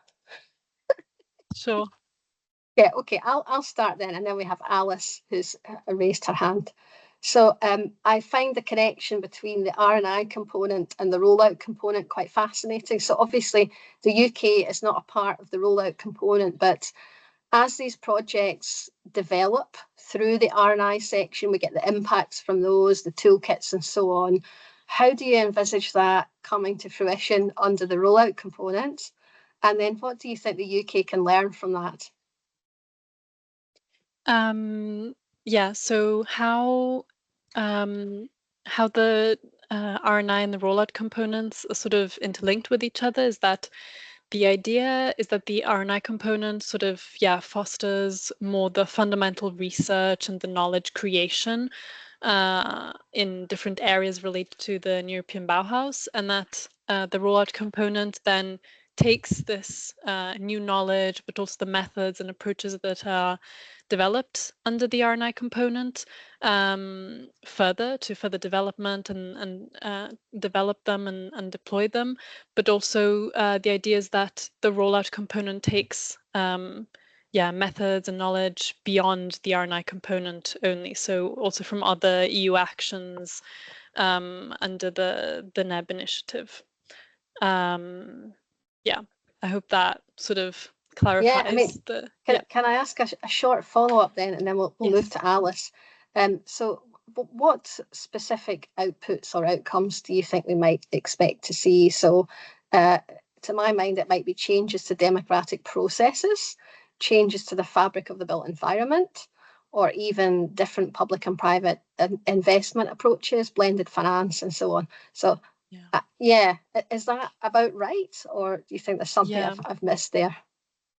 Sure. Yeah, okay, I'll start then, and then we have Alice who's raised her hand. So I find the connection between the R&I component and the rollout component quite fascinating. So obviously the UK is not a part of the rollout component, but as these projects develop through the R&I section, we get the impacts from those, the toolkits and so on. How do you envisage that coming to fruition under the rollout component? And then what do you think the UK can learn from that? Yeah, so how the R&I and the rollout components are sort of interlinked with each other is that the idea is that the R&I component sort of, fosters more the fundamental research and the knowledge creation in different areas related to the European Bauhaus, and that the rollout component then takes this new knowledge, but also the methods and approaches that are developed under the R&I component further development and develop them and deploy them. But also the idea is that the rollout component takes methods and knowledge beyond the R&I component only. So also from other EU actions under the NEB initiative. I hope that sort of clarifies. Yeah, I mean, can I ask a short follow-up then, and then we'll move to Alice. So what specific outputs or outcomes do you think we might expect to see? So to my mind, it might be changes to democratic processes, changes to the fabric of the built environment, or even different public and private investment approaches, blended finance and so on. So is that about right? Or do you think there's something I've missed there?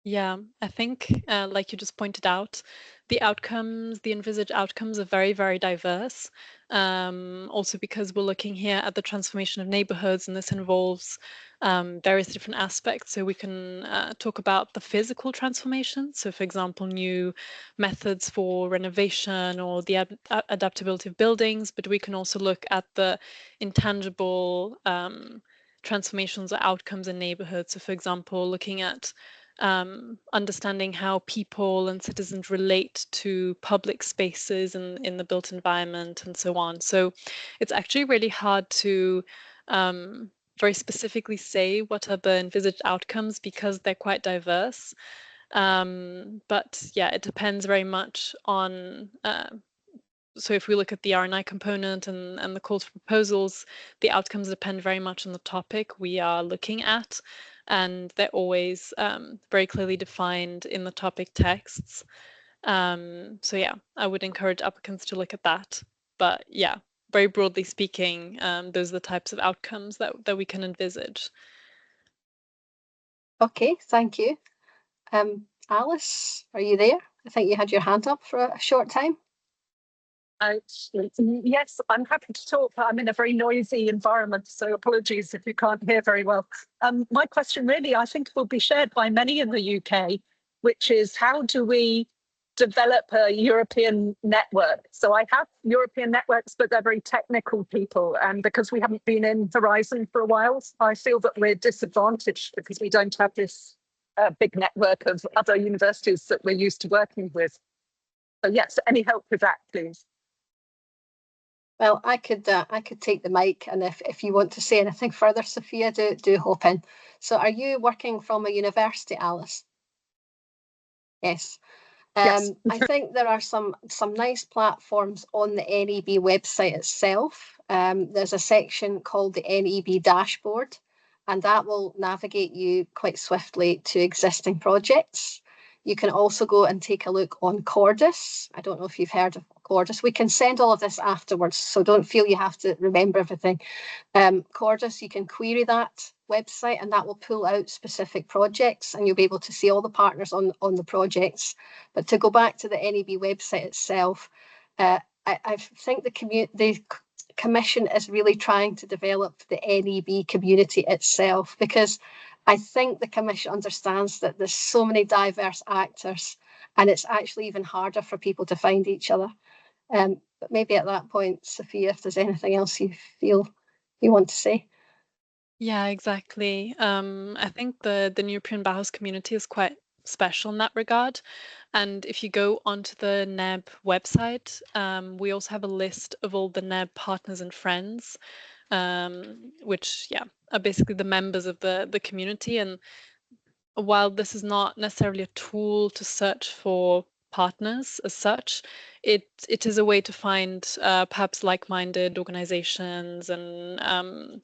Yeah, I think, like you just pointed out, the envisaged outcomes are very, very diverse. Also because we're looking here at the transformation of neighborhoods, and this involves various different aspects. So we can talk about the physical transformation. So for example, new methods for renovation or the adaptability of buildings, but we can also look at the intangible transformations or outcomes in neighborhoods. So for example, looking at understanding how people and citizens relate to public spaces in the built environment and so on. So it's actually really hard to very specifically say what are the envisaged outcomes because they're quite diverse. But yeah, it depends very much on so if we look at the R&I component and the calls for proposals, the outcomes depend very much on the topic we are looking at, and they're always very clearly defined in the topic texts. So yeah, I would encourage applicants to look at that. But yeah, very broadly speaking, those are the types of outcomes that we can envisage. Okay, thank you. Alice, are you there? I think you had your hand up for a short time. Yes, I'm happy to talk. I'm in a very noisy environment, so apologies if you can't hear very well. My question really, I think, will be shared by many in the UK, which is how do we develop a European network? So I have European networks, but they're very technical people. And because we haven't been in Horizon for a while, I feel that we're disadvantaged because we don't have this big network of other universities that we're used to working with. So yes, any help with that, please? Well, I could take the mic, and if you want to say anything further, Sophia, do hop in. So are you working from a university, Alice? Yes. Yes. I think there are some nice platforms on the NEB website itself. There's a section called the NEB dashboard, and that will navigate you quite swiftly to existing projects. You can also go and take a look on Cordis. I don't know if you've heard of Cordis. We can send all of this afterwards, so don't feel you have to remember everything. Cordis, you can query that website and that will pull out specific projects and you'll be able to see all the partners on the projects. But to go back to the NEB website itself, I think the Commission is really trying to develop the NEB community itself, because I think the Commission understands that there's so many diverse actors, and it's actually even harder for people to find each other. But maybe at that point, Sophia, if there's anything else you feel you want to say. Yeah, exactly. I think the European Bauhaus community is quite special in that regard. And if you go onto the NEB website, we also have a list of all the NEB partners and friends, which, yeah, are basically the members of the community. And while this is not necessarily a tool to search for partners as such, it is a way to find perhaps like-minded organizations and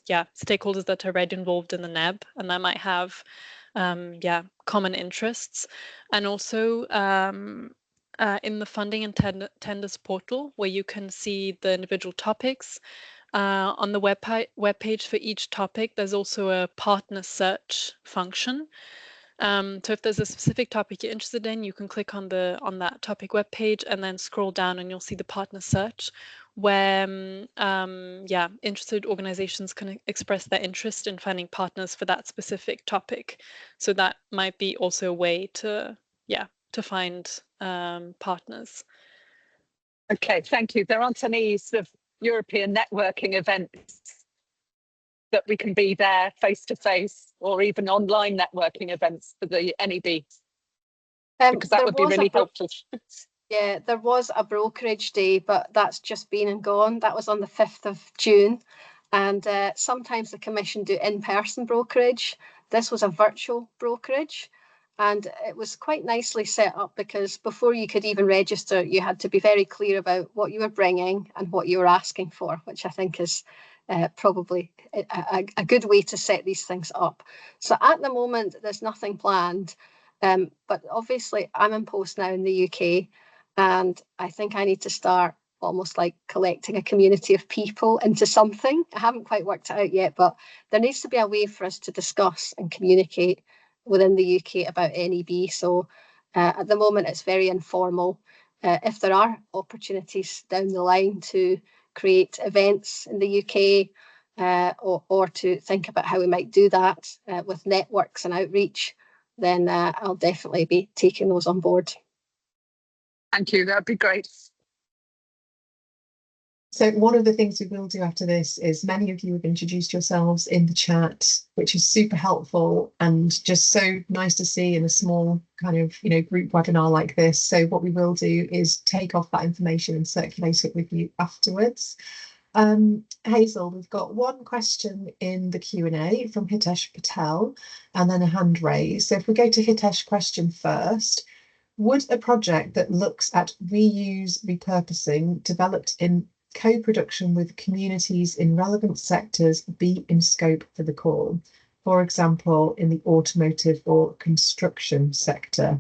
yeah, stakeholders that are already involved in the NEB and that might have yeah, common interests. And also in the funding and tenders portal, where you can see the individual topics, on the web page for each topic, there's also a partner search function. So if there's a specific topic you're interested in, you can click on that topic webpage and then scroll down and you'll see the partner search, where yeah, interested organizations can express their interest in finding partners for that specific topic. So that might be also a way to, yeah, to find partners. Okay, thank you. There aren't any sort of European networking events that we can be there face to face, or even online networking events for the NEB? Because that would be really helpful. Yeah, there was a brokerage day, but that's just been and gone. That was on the 5th of June. And sometimes the Commission do in-person brokerage. This was a virtual brokerage. And it was quite nicely set up, because before you could even register, you had to be very clear about what you were bringing and what you were asking for, which I think is probably a good way to set these things up. So at the moment, there's nothing planned. But obviously, I'm in post now in the UK, and I think I need to start almost like collecting a community of people into something. I haven't quite worked it out yet, but there needs to be a way for us to discuss and communicate within the UK about NEB. So at the moment, it's very informal. If there are opportunities down the line to create events in the UK, or to think about how we might do that with networks and outreach, then I'll definitely be taking those on board. Thank you, that'd be great. So one of the things we will do after this is many of you have introduced yourselves in the chat, which is super helpful and just so nice to see in a small kind of, you know, group webinar like this. So what we will do is take off that information and circulate it with you afterwards. Hazel, we've got one question in the Q&A from Hitesh Patel and then a hand raised. So if we go to Hitesh's question first, would a project that looks at reuse, repurposing, developed in co-production with communities in relevant sectors be in scope for the call? For example, in the automotive or construction sector.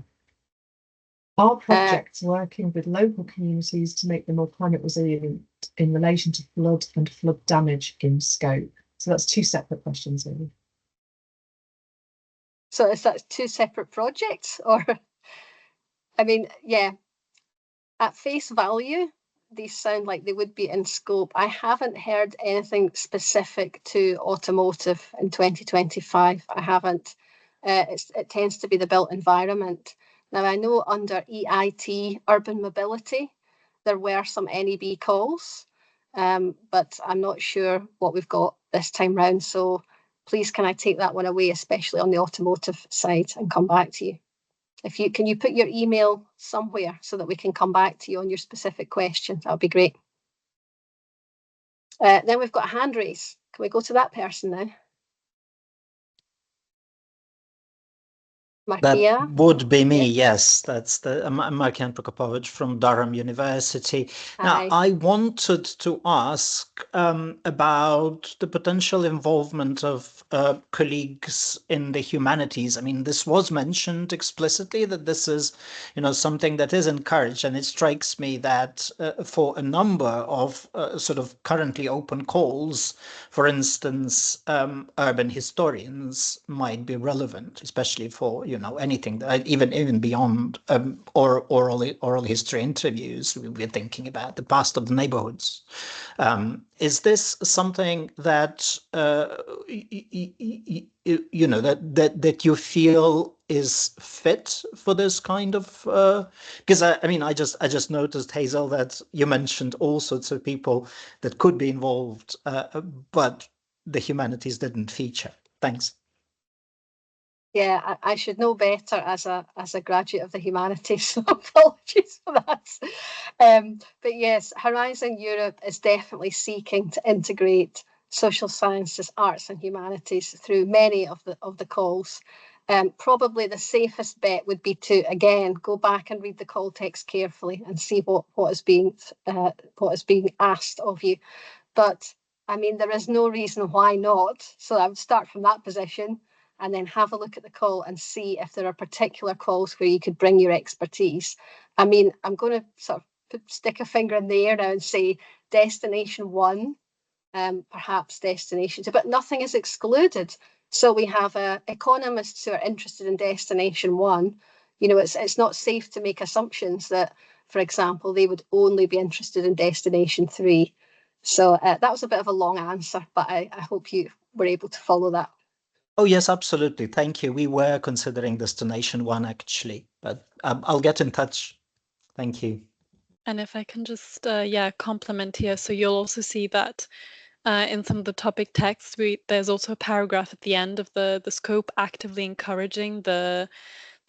Are projects working with local communities to make them more climate resilient in relation to flood and flood damage in scope? So that's two separate questions, really. So is that two separate projects? Or, I mean, yeah, at face value, these sound like they would be in scope. I haven't heard anything specific to automotive in 2025. I haven't. It tends to be the built environment. Now, I know under EIT, urban mobility, there were some NEB calls, but I'm not sure what we've got this time round. So please, can I take that one away, especially on the automotive side, and come back to you? Can you put your email somewhere so that we can come back to you on your specific question? That would be great. Then we've got a hand raise. Can we go to that person now? Markia? That would be me, yes. That's Markian Prokopovich from Durham University. Now, I wanted to ask about the potential involvement of colleagues in the humanities. I mean, this was mentioned explicitly that this is, you know, something that is encouraged, and it strikes me that for a number of sort of currently open calls, for instance, urban historians might be relevant, especially for, you anything, even beyond or oral history interviews. We're thinking about the past of the neighbourhoods. Is this something that that you feel is fit for this kind of? Because I just noticed, Hazel, that you mentioned all sorts of people that could be involved, but the humanities didn't feature. Thanks. Yeah, I should know better as a graduate of the humanities, so apologies for that. But yes, Horizon Europe is definitely seeking to integrate social sciences, arts and humanities through many of the calls. Probably the safest bet would be to, again, go back and read the call text carefully and see what is being asked of you. But I mean, there is no reason why not. So I would start from that position and then have a look at the call and see if there are particular calls where you could bring your expertise. I mean, I'm going to sort of stick a finger in the air now and say destination 1, perhaps destination 2, but nothing is excluded. So we have economists who are interested in destination 1. It's not safe to make assumptions that, for example, they would only be interested in destination 3. So that was a bit of a long answer, but I hope you were able to follow that. Oh, yes, absolutely. Thank you. We were considering destination 1, actually, but I'll get in touch. Thank you. And if I can just, compliment here. So you'll also see that in some of the topic text, there's also a paragraph at the end of the scope actively encouraging the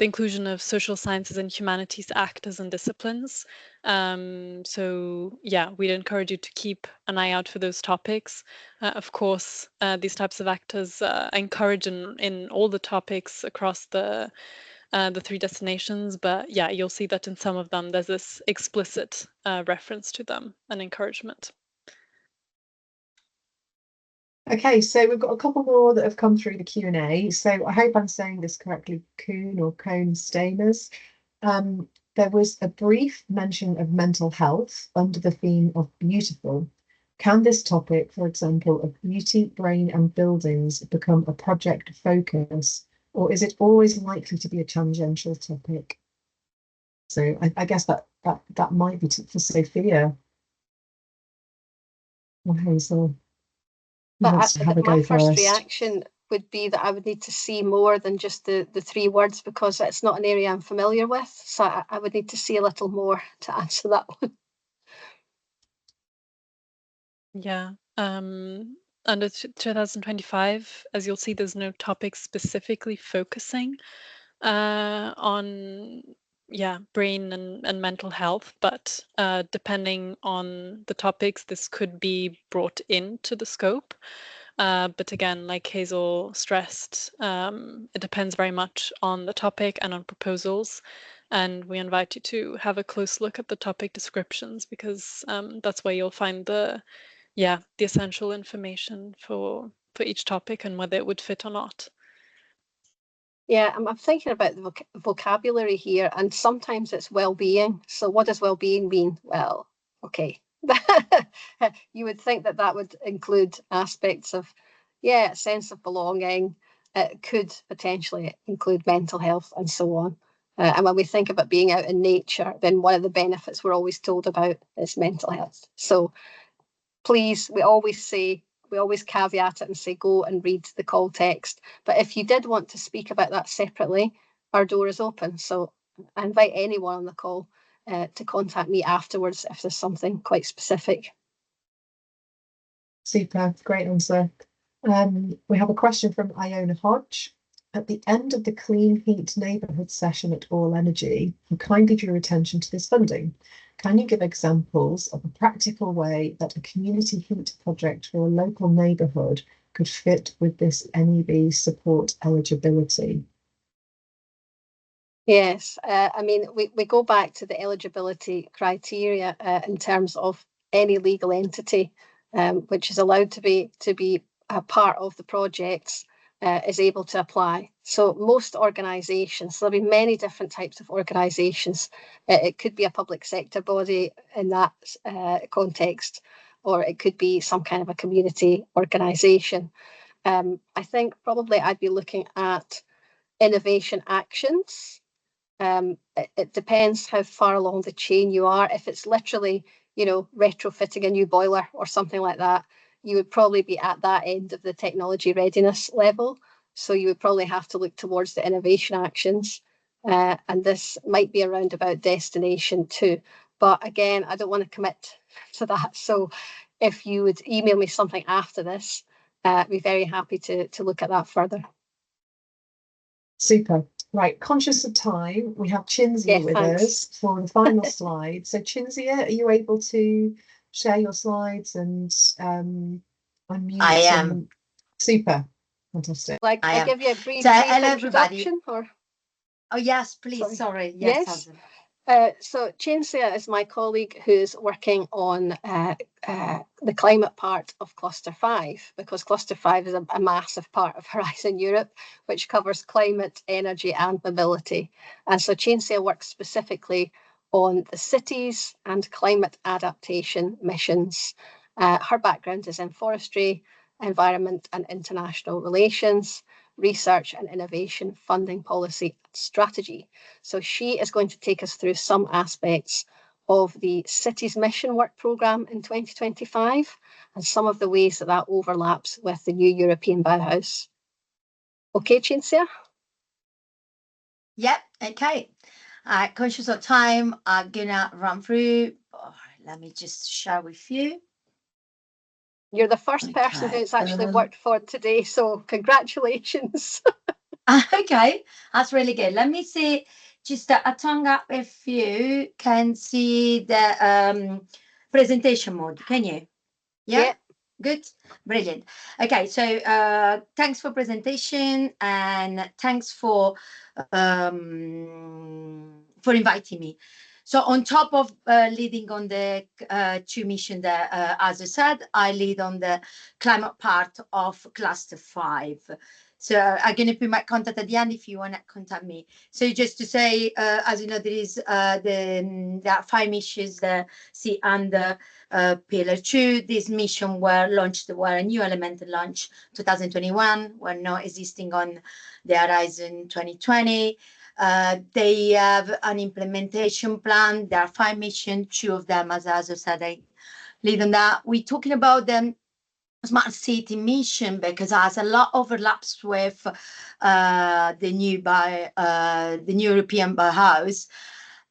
inclusion of social sciences and humanities actors and disciplines. So yeah, we'd encourage you to keep an eye out for those topics. Of course, these types of actors are encouraged in all the topics across the 3 destinations, but yeah, you'll see that in some of them there's this explicit reference to them and encouragement. Okay, so we've got a couple more that have come through the Q&A. So I hope I'm saying this correctly, Kuhn or Cone Stamers. There was a brief mention of mental health under the theme of beautiful. Can this topic, for example, of beauty, brain and buildings become a project focus, or is it always likely to be a tangential topic? So I guess that might be for Sophia or Hazel. But my first reaction would be that I would need to see more than just the 3 words, because it's not an area I'm familiar with. So I would need to see a little more to answer that one. Yeah. Under 2025, as you'll see, there's no topic specifically focusing on brain and mental health, but depending on the topics, this could be brought into the scope. But again, like Hazel stressed, it depends very much on the topic and on proposals. And we invite you to have a close look at the topic descriptions, because that's where you'll find the essential information for each topic and whether it would fit or not. Yeah, I'm thinking about the vocabulary here, and sometimes it's well-being. So what does well-being mean? Well, okay. You would think that would include aspects of, a sense of belonging. It could potentially include mental health and so on. And when we think about being out in nature, then one of the benefits we're always told about is mental health. So please, we always caveat it and say, go and read the call text. But if you did want to speak about that separately, our door is open. So I invite anyone on the call to contact me afterwards if there's something quite specific. Super, great answer. We have a question from Iona Hodge. At the end of the Clean Heat Neighbourhood session at All Energy, you kindly drew attention to this funding. Can you give examples of a practical way that a community heat project for a local neighbourhood could fit with this NEB support eligibility? Yes, I mean, we go back to the eligibility criteria in terms of any legal entity which is allowed to be a part of the projects is able to apply. So most organisations, there'll be many different types of organisations. It could be a public sector body in that context, or it could be some kind of a community organisation. I think probably I'd be looking at innovation actions. It depends how far along the chain you are. If it's literally, you know, retrofitting a new boiler or something like that, you would probably be at that end of the technology readiness level. So you would probably have to look towards the innovation actions. And this might be around about destination too. But again, I don't want to commit to that. So if you would email me something after this, I'd be very happy to look at that further. Super. Right, conscious of time, we have Cinzia with us for the final slide. So Cinzia, are you able to share your slides and unmute? I am. Super. Fantastic. Like I give you a brief hello introduction, everybody. Or oh yes, please. Sorry. Yes. So Cinzia is my colleague who's working on the climate part of Cluster 5, because Cluster 5 is a massive part of Horizon Europe, which covers climate, energy and mobility. And so Cinzia works specifically on the cities and climate adaptation missions. Her background is in forestry, environment and international relations, research and innovation, funding policy and strategy. So she is going to take us through some aspects of the Cities Mission Work Programme in 2025 and some of the ways that that overlaps with the new European Bauhaus. Okay, Cinzia? Yep, okay. Conscious of time, I'm gonna run through. Let me just share with you. You're the first person who's actually worked for today, so congratulations. Okay, that's really good. Let me see, just a tongue up if you can see the presentation mode. Can you? Yeah. Good, brilliant. Okay, so thanks for presentation and thanks for inviting me. So on top of leading on the two missions that, as I said, I lead on the climate part of Cluster 5. So I'm going to put my contact at the end if you want to contact me. So just to say, as you know, there are 5 missions that see under Pillar 2. This mission were a new element launch 2021, were not existing on the Horizon 2020. They have an implementation plan. There are 5 missions, 2 of them, as I said, I lead on that. We're talking about the smart city mission because it has a lot of overlaps with the new European Bauhaus.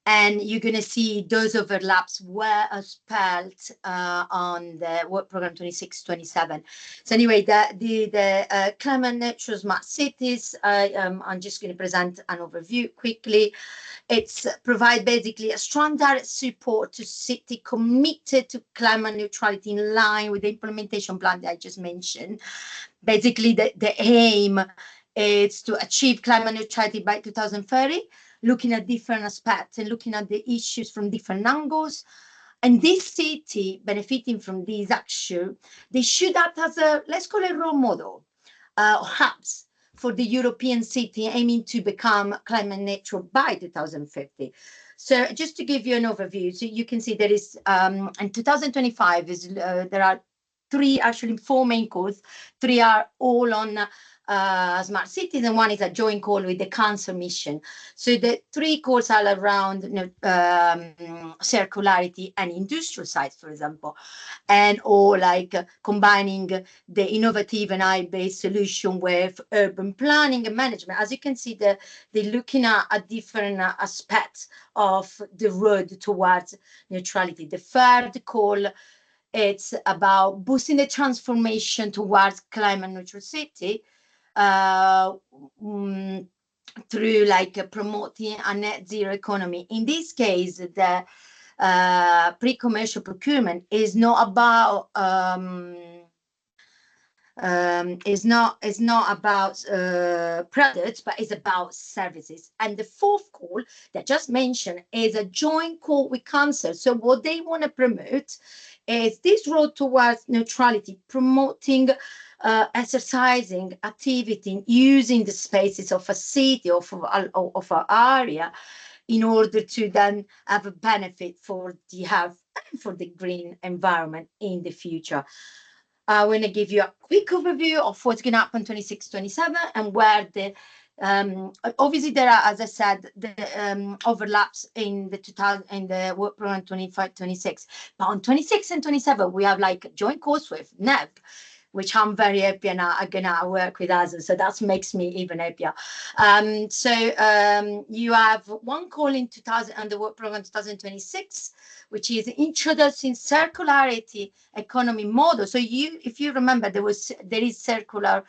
And you're going to see those overlaps were spelled on the work program 26-27. So anyway, the climate neutral smart cities, I'm just going to present an overview quickly. It's provide basically a strong direct support to city committed to climate neutrality in line with the implementation plan that I just mentioned. Basically, the aim is to achieve climate neutrality by 2030, looking at different aspects and looking at the issues from different angles. And this city benefiting from these action, they should act as a, let's call it role model, hubs for the European city aiming to become climate neutral by 2050. So just to give you an overview, so you can see there is, in 2025, there are 4 main calls. 3 are all on smart cities, and 1 is a joint call with the council mission. So the 3 calls are around circularity and industrial sites, for example, and or like combining the innovative and AI-based solution with urban planning and management. As you can see, they're looking at different aspects of the road towards neutrality. The 3rd call, it's about boosting the transformation towards climate neutral city through like promoting a net zero economy. In this case, the pre-commercial procurement is not about products, but it's about services. And the 4th call that I just mentioned is a joint call with council. So what they want to promote is this road towards neutrality, promoting exercising activity, using the spaces of a city of an area in order to then have a benefit for the health and for the green environment in the future. I want to give you a quick overview of what's going to happen 26-27 and where the Obviously, there are, as I said, the overlaps in the work program 25-26. But on 26 and 27, we have like joint course with NEB, which I'm very happy and I'm gonna work with others. So that makes me even happier. You have one call in 2000 and the work program 2026, which is introducing circularity economy model. So if you remember, there is circular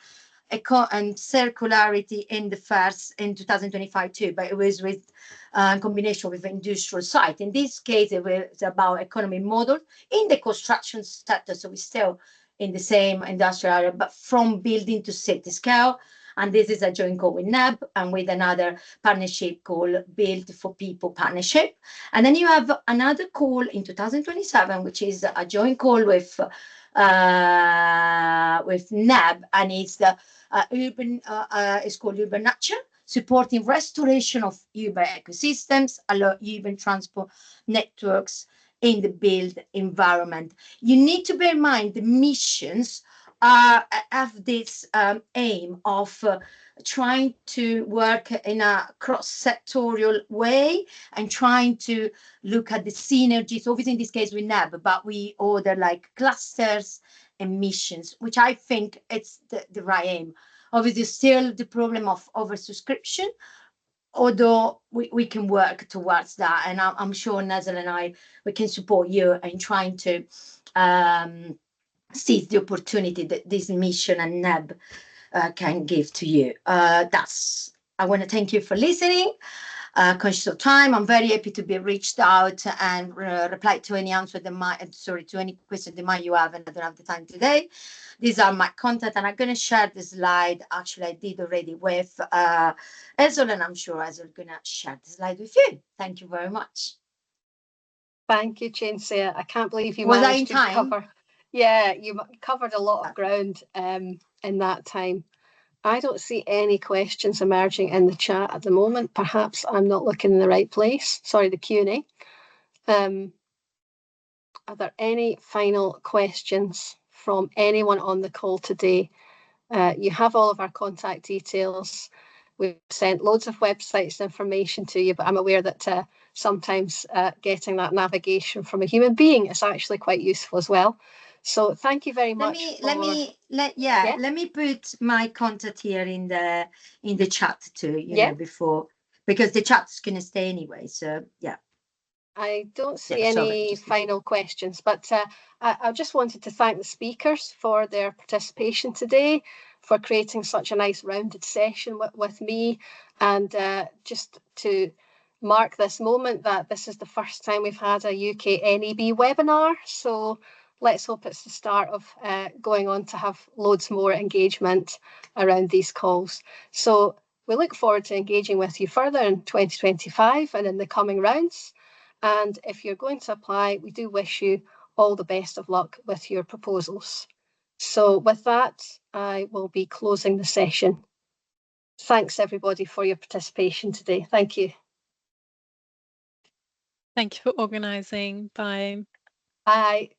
and circularity in 2025 too, but it was with combination with industrial site. In this case, it was about economy model in the construction sector. So we're still in the same industrial area, but from building to city scale. And this is a joint call with NEB and with another partnership called Build for People Partnership. And then you have another call in 2027, which is a joint call with NEB, and it's the it's called Urban Nature, supporting restoration of urban ecosystems, urban transport networks in the built environment. You need to bear in mind the missions have this aim of trying to work in a cross-sectorial way and trying to look at the synergies, obviously in this case with NEB, but we order like clusters and missions, which I think it's the right aim. Obviously still the problem of oversubscription, although we can work towards that, and I'm sure Hazel and we can support you in trying to seize the opportunity that this mission and NEB can give to you. I want to thank you for listening. Conscious of time, I'm very happy to be reached out and reply to any answer to any question that you have, and I don't have the time today. These are my contact, and I'm going to share the slide. Actually, I did already with Hazel, and I'm sure Hazel is going to share the slide with you. Thank you very much. Thank you, Cinzia. I can't believe you managed to cover. Yeah, you covered a lot of ground in that time. I don't see any questions emerging in the chat at the moment. Perhaps I'm not looking in the right place. Sorry, the Q&A. Are there any final questions from anyone on the call today? You have all of our contact details. We've sent loads of websites information to you, but I'm aware that sometimes getting that navigation from a human being is actually quite useful as well. So thank you very much. Let me put my contact here in the chat too, you know, before, because the chat's going to stay anyway. So yeah. I don't see any final questions, but I just wanted to thank the speakers for their participation today, for creating such a nice rounded session with me, and just to mark this moment that this is the first time we've had a UK NEB webinar. So let's hope it's the start of going on to have loads more engagement around these calls. So we look forward to engaging with you further in 2025 and in the coming rounds. And if you're going to apply, we do wish you all the best of luck with your proposals. So with that, I will be closing the session. Thanks everybody for your participation today. Thank you. Thank you for organising. Bye. Bye.